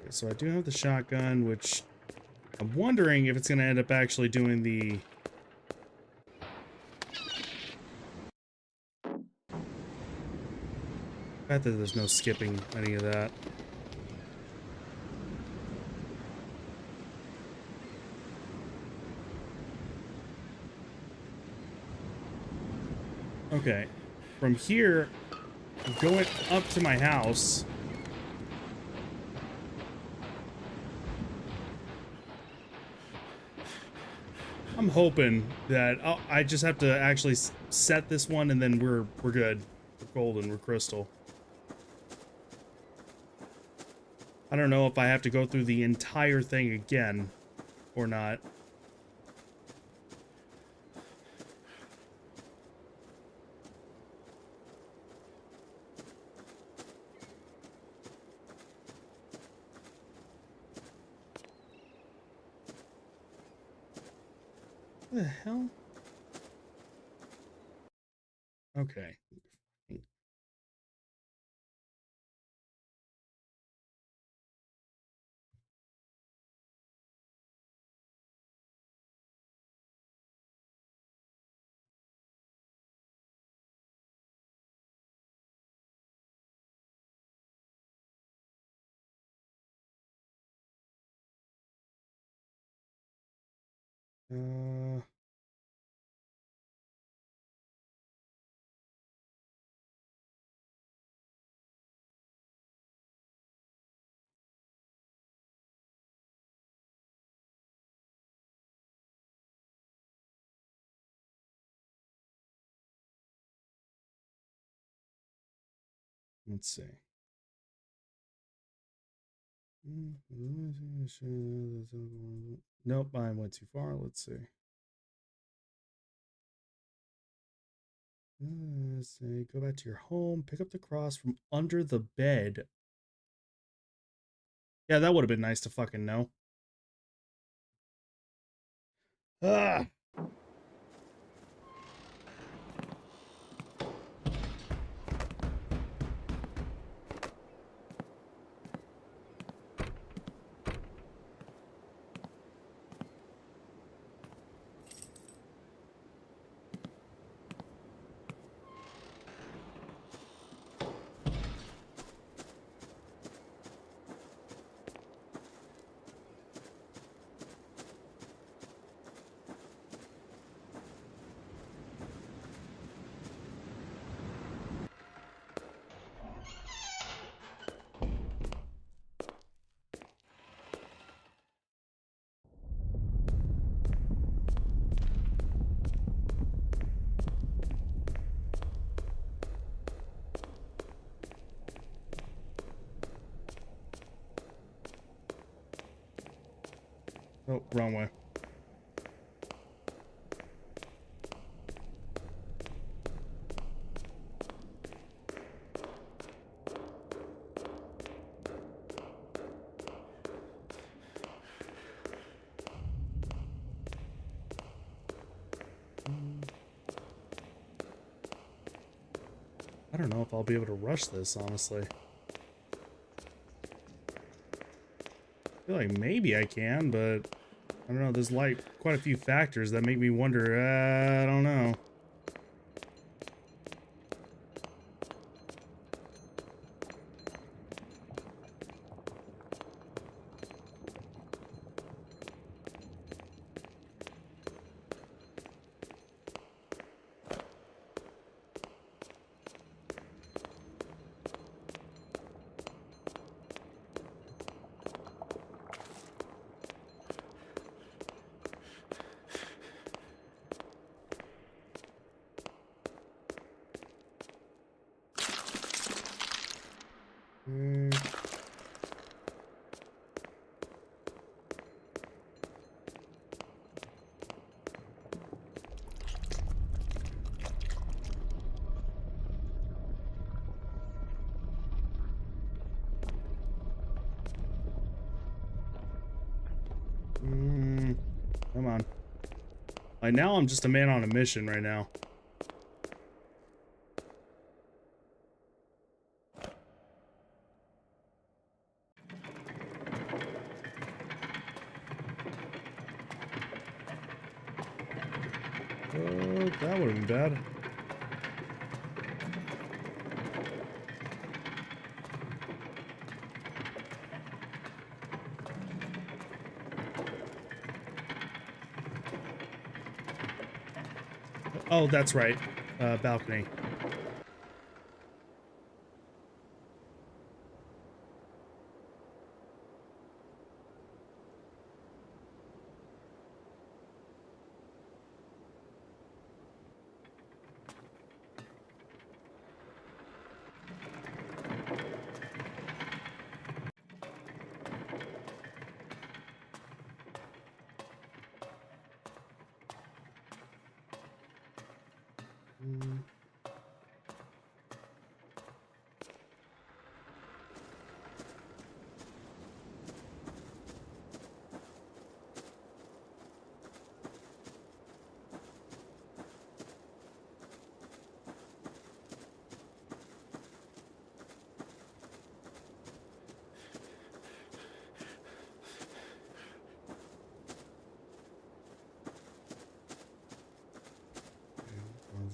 So I do have the shotgun, which I'm wondering if it's going to end up actually doing the... fact that there's no skipping any of that. Okay. From here, going up to my house... I'm hoping that I just have to actually set this one and then we're good. We're golden, we're crystal. I don't know if I have to go through the entire thing again or not. What the hell? Okay. Uh... Let's see. Nope, I went too far. Let's see. Let's see. Go back to your home. Pick up the cross from under the bed. Yeah, that would have been nice to fucking know. Ah. Oh, wrong way. I don't know if I'll be able to rush this, honestly. I feel like maybe I can, but I don't know. There's like quite a few factors that make me wonder. I don't know. Come on. Like, now I'm just a man on a mission right now. Oh, that would have been bad. Oh, that's right. Balcony.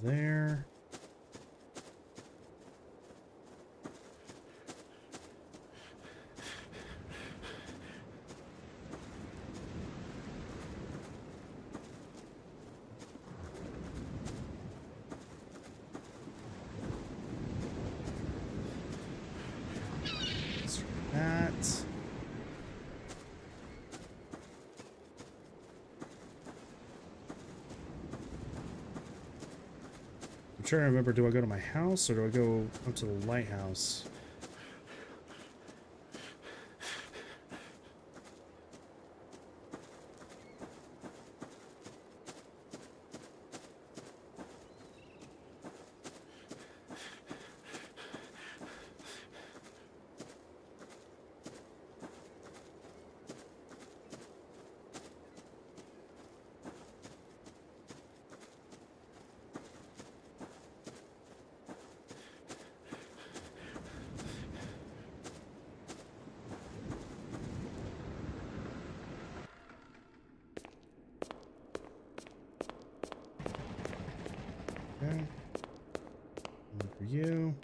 There. That. I'm trying to remember, do I go to my house or do I go up to the lighthouse? you.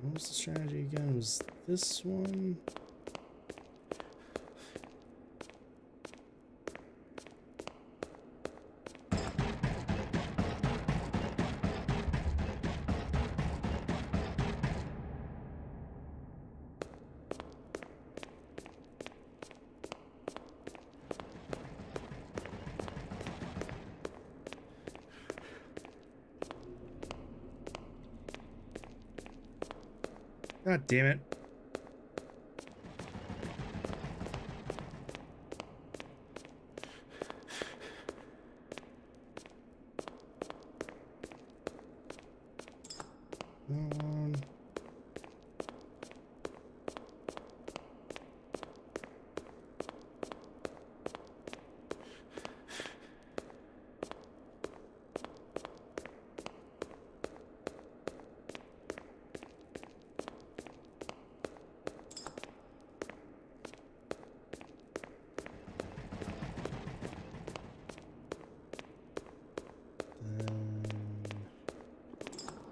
What was the strategy again? It was this one? God damn it.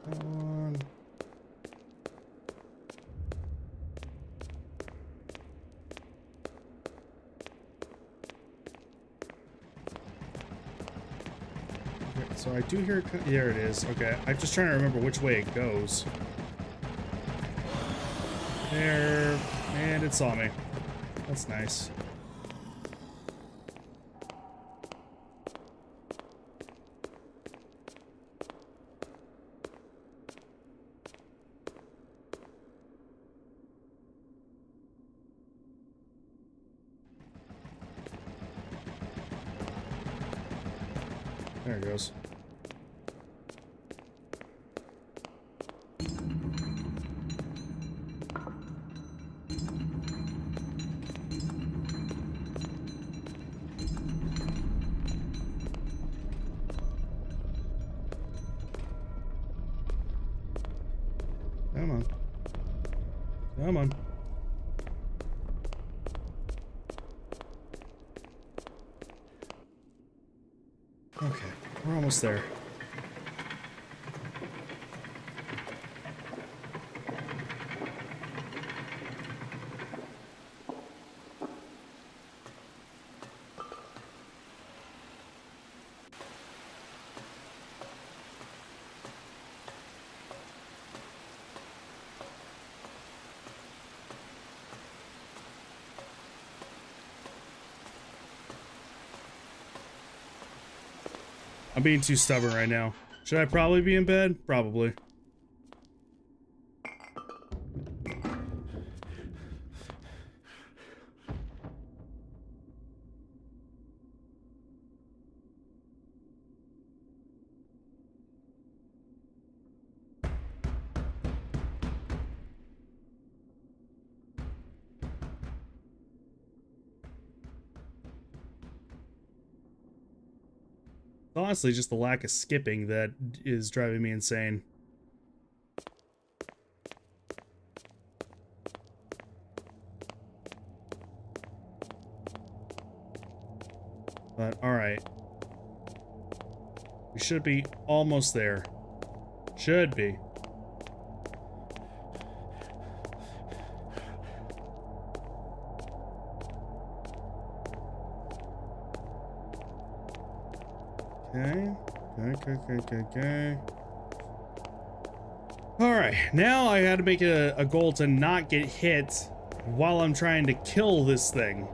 That one. So I do hear it. There it is. Okay, I'm just trying to remember which way it goes. There, and it saw me. That's nice. There it goes. Come on. Come on. Okay, we're almost there. I'm being too stubborn right now. Should I probably be in bed? Probably. Honestly, just the lack of skipping that is driving me insane. But, alright. We should be almost there. Should be. Okay. Alright, now I gotta make it a goal to not get hit while I'm trying to kill this thing.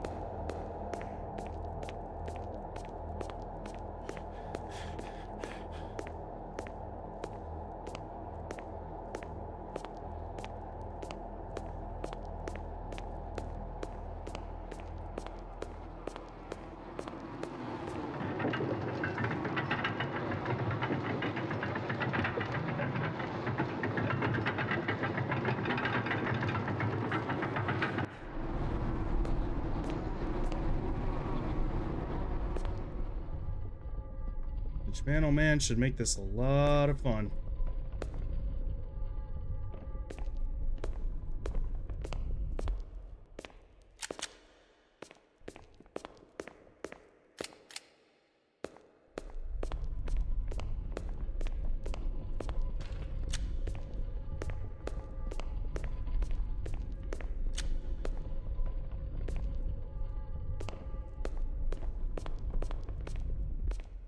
Which, man, oh man, should make this a lot of fun.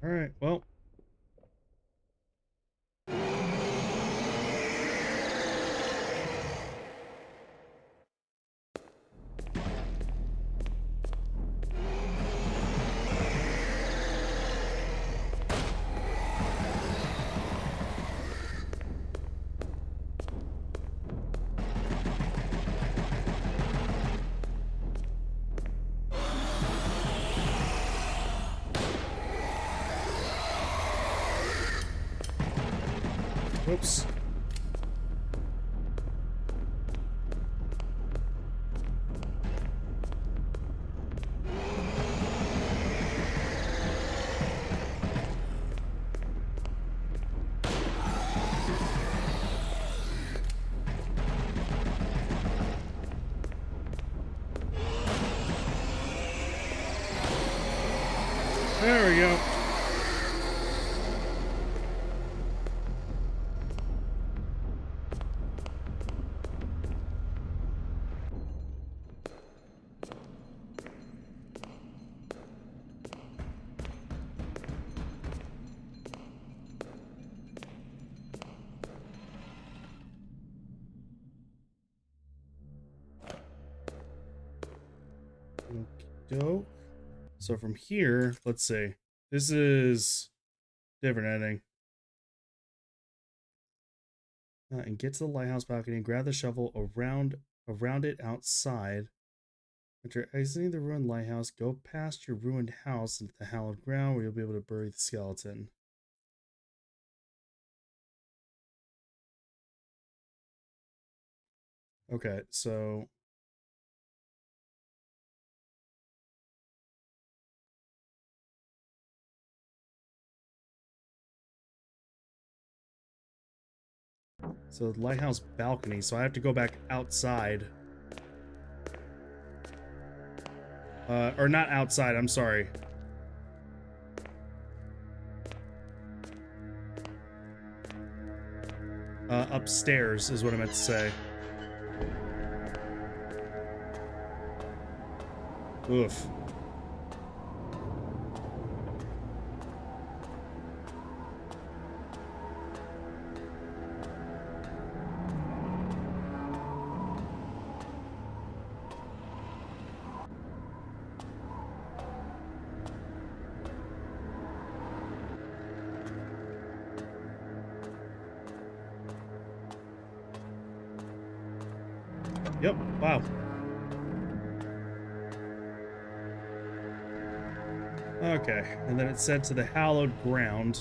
Alright, well. Whoops. There we go. Dope. So from here, let's see. This is different ending. And get to the lighthouse balcony and grab the shovel around it outside. After exiting the ruined lighthouse, go past your ruined house into the hallowed ground where you'll be able to bury the skeleton. Okay, so the lighthouse balcony, so I have to go back outside. Or not outside, I'm sorry. Upstairs is what I meant to say. Oof. Yep, wow. Okay, and then it said to the hallowed ground.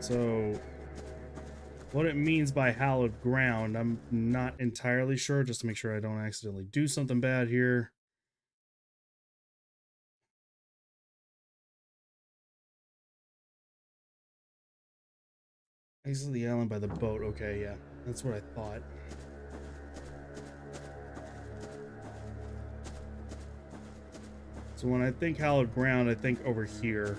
So, what it means by hallowed ground, I'm not entirely sure, just to make sure I don't accidentally do something bad here. Exit the island by the boat. Okay, yeah, that's what I thought. So when I think hallowed ground, I think over here.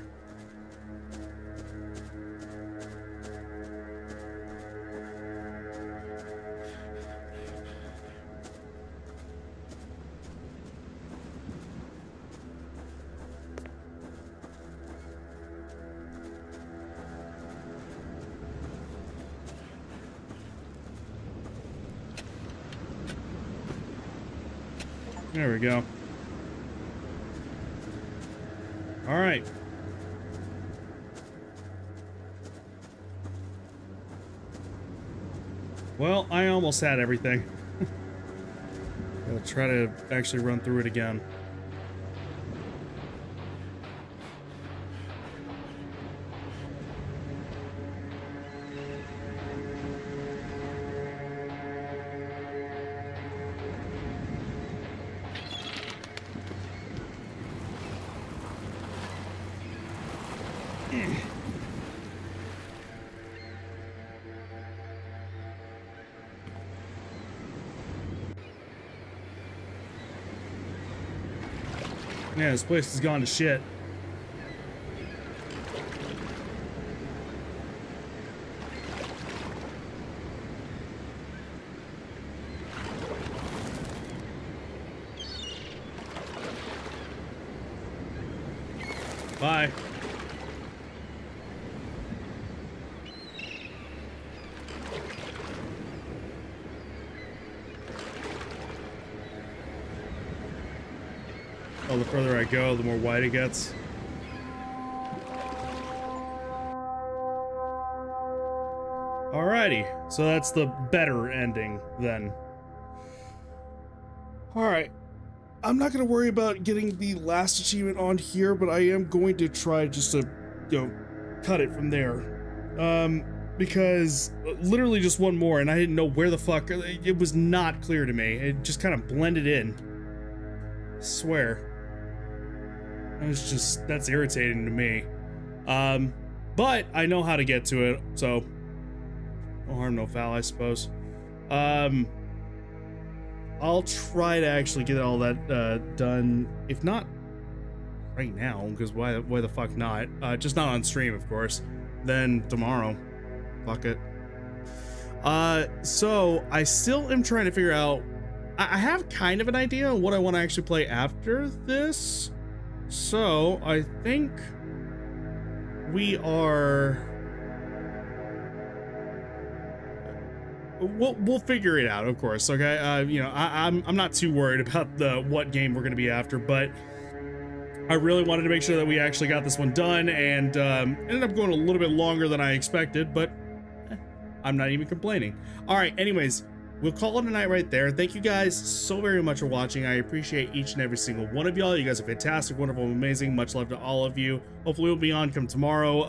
There we go. All right. Well, I almost had everything. I'll try to actually run through it again. Yeah, this place has gone to shit. Bye. Oh, the further I go, the more white it gets. Alrighty, so that's the better ending then. Alright, I'm not going to worry about getting the last achievement on here, but I am going to try just to, you know, cut it from there. Because literally just one more and I didn't know where the fuck, it was not clear to me. It just kind of blended in. I swear. It's just, that's irritating to me. But I know how to get to it, so no harm, no foul, I suppose. I'll try to actually get all that done, if not right now, because why the fuck not? Just not on stream, of course. Then tomorrow. Fuck it. So I still am trying to figure out, I have kind of an idea of what I want to actually play after this. So I think we are, we'll figure it out, of course. Okay. You know, I'm not too worried about what game we're going to be after, but I really wanted to make sure that we actually got this one done, and ended up going a little bit longer than I expected, but I'm not even complaining. All right. Anyways, we'll call it a night right there. Thank you guys so very much for watching. I appreciate each and every single one of y'all. You guys are fantastic, wonderful, amazing. Much love to all of you. Hopefully we'll be on come tomorrow.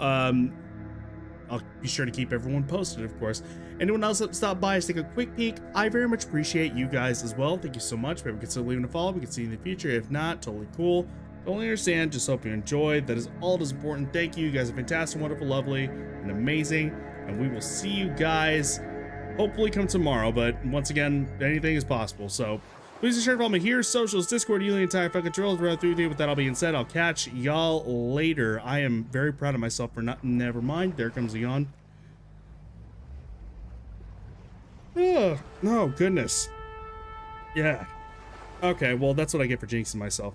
I'll be sure to keep everyone posted, of course. Anyone else that stopped by, take a quick peek. I very much appreciate you guys as well. Thank you so much. Maybe consider leaving a follow. We can see you in the future. If not, totally cool. Totally understand. Just hope you enjoyed. That is all that is important. Thank you. You guys are fantastic, wonderful, lovely, and amazing. And we will see you guys hopefully come tomorrow, but once again, anything is possible. So please be sure to follow me here, socials, Discord, you the entire fucking drill. With that all being said, I'll catch y'all later. I am very proud of myself for not, never mind. There comes a yawn. Oh, no, goodness. Yeah. Okay, well, that's what I get for jinxing myself.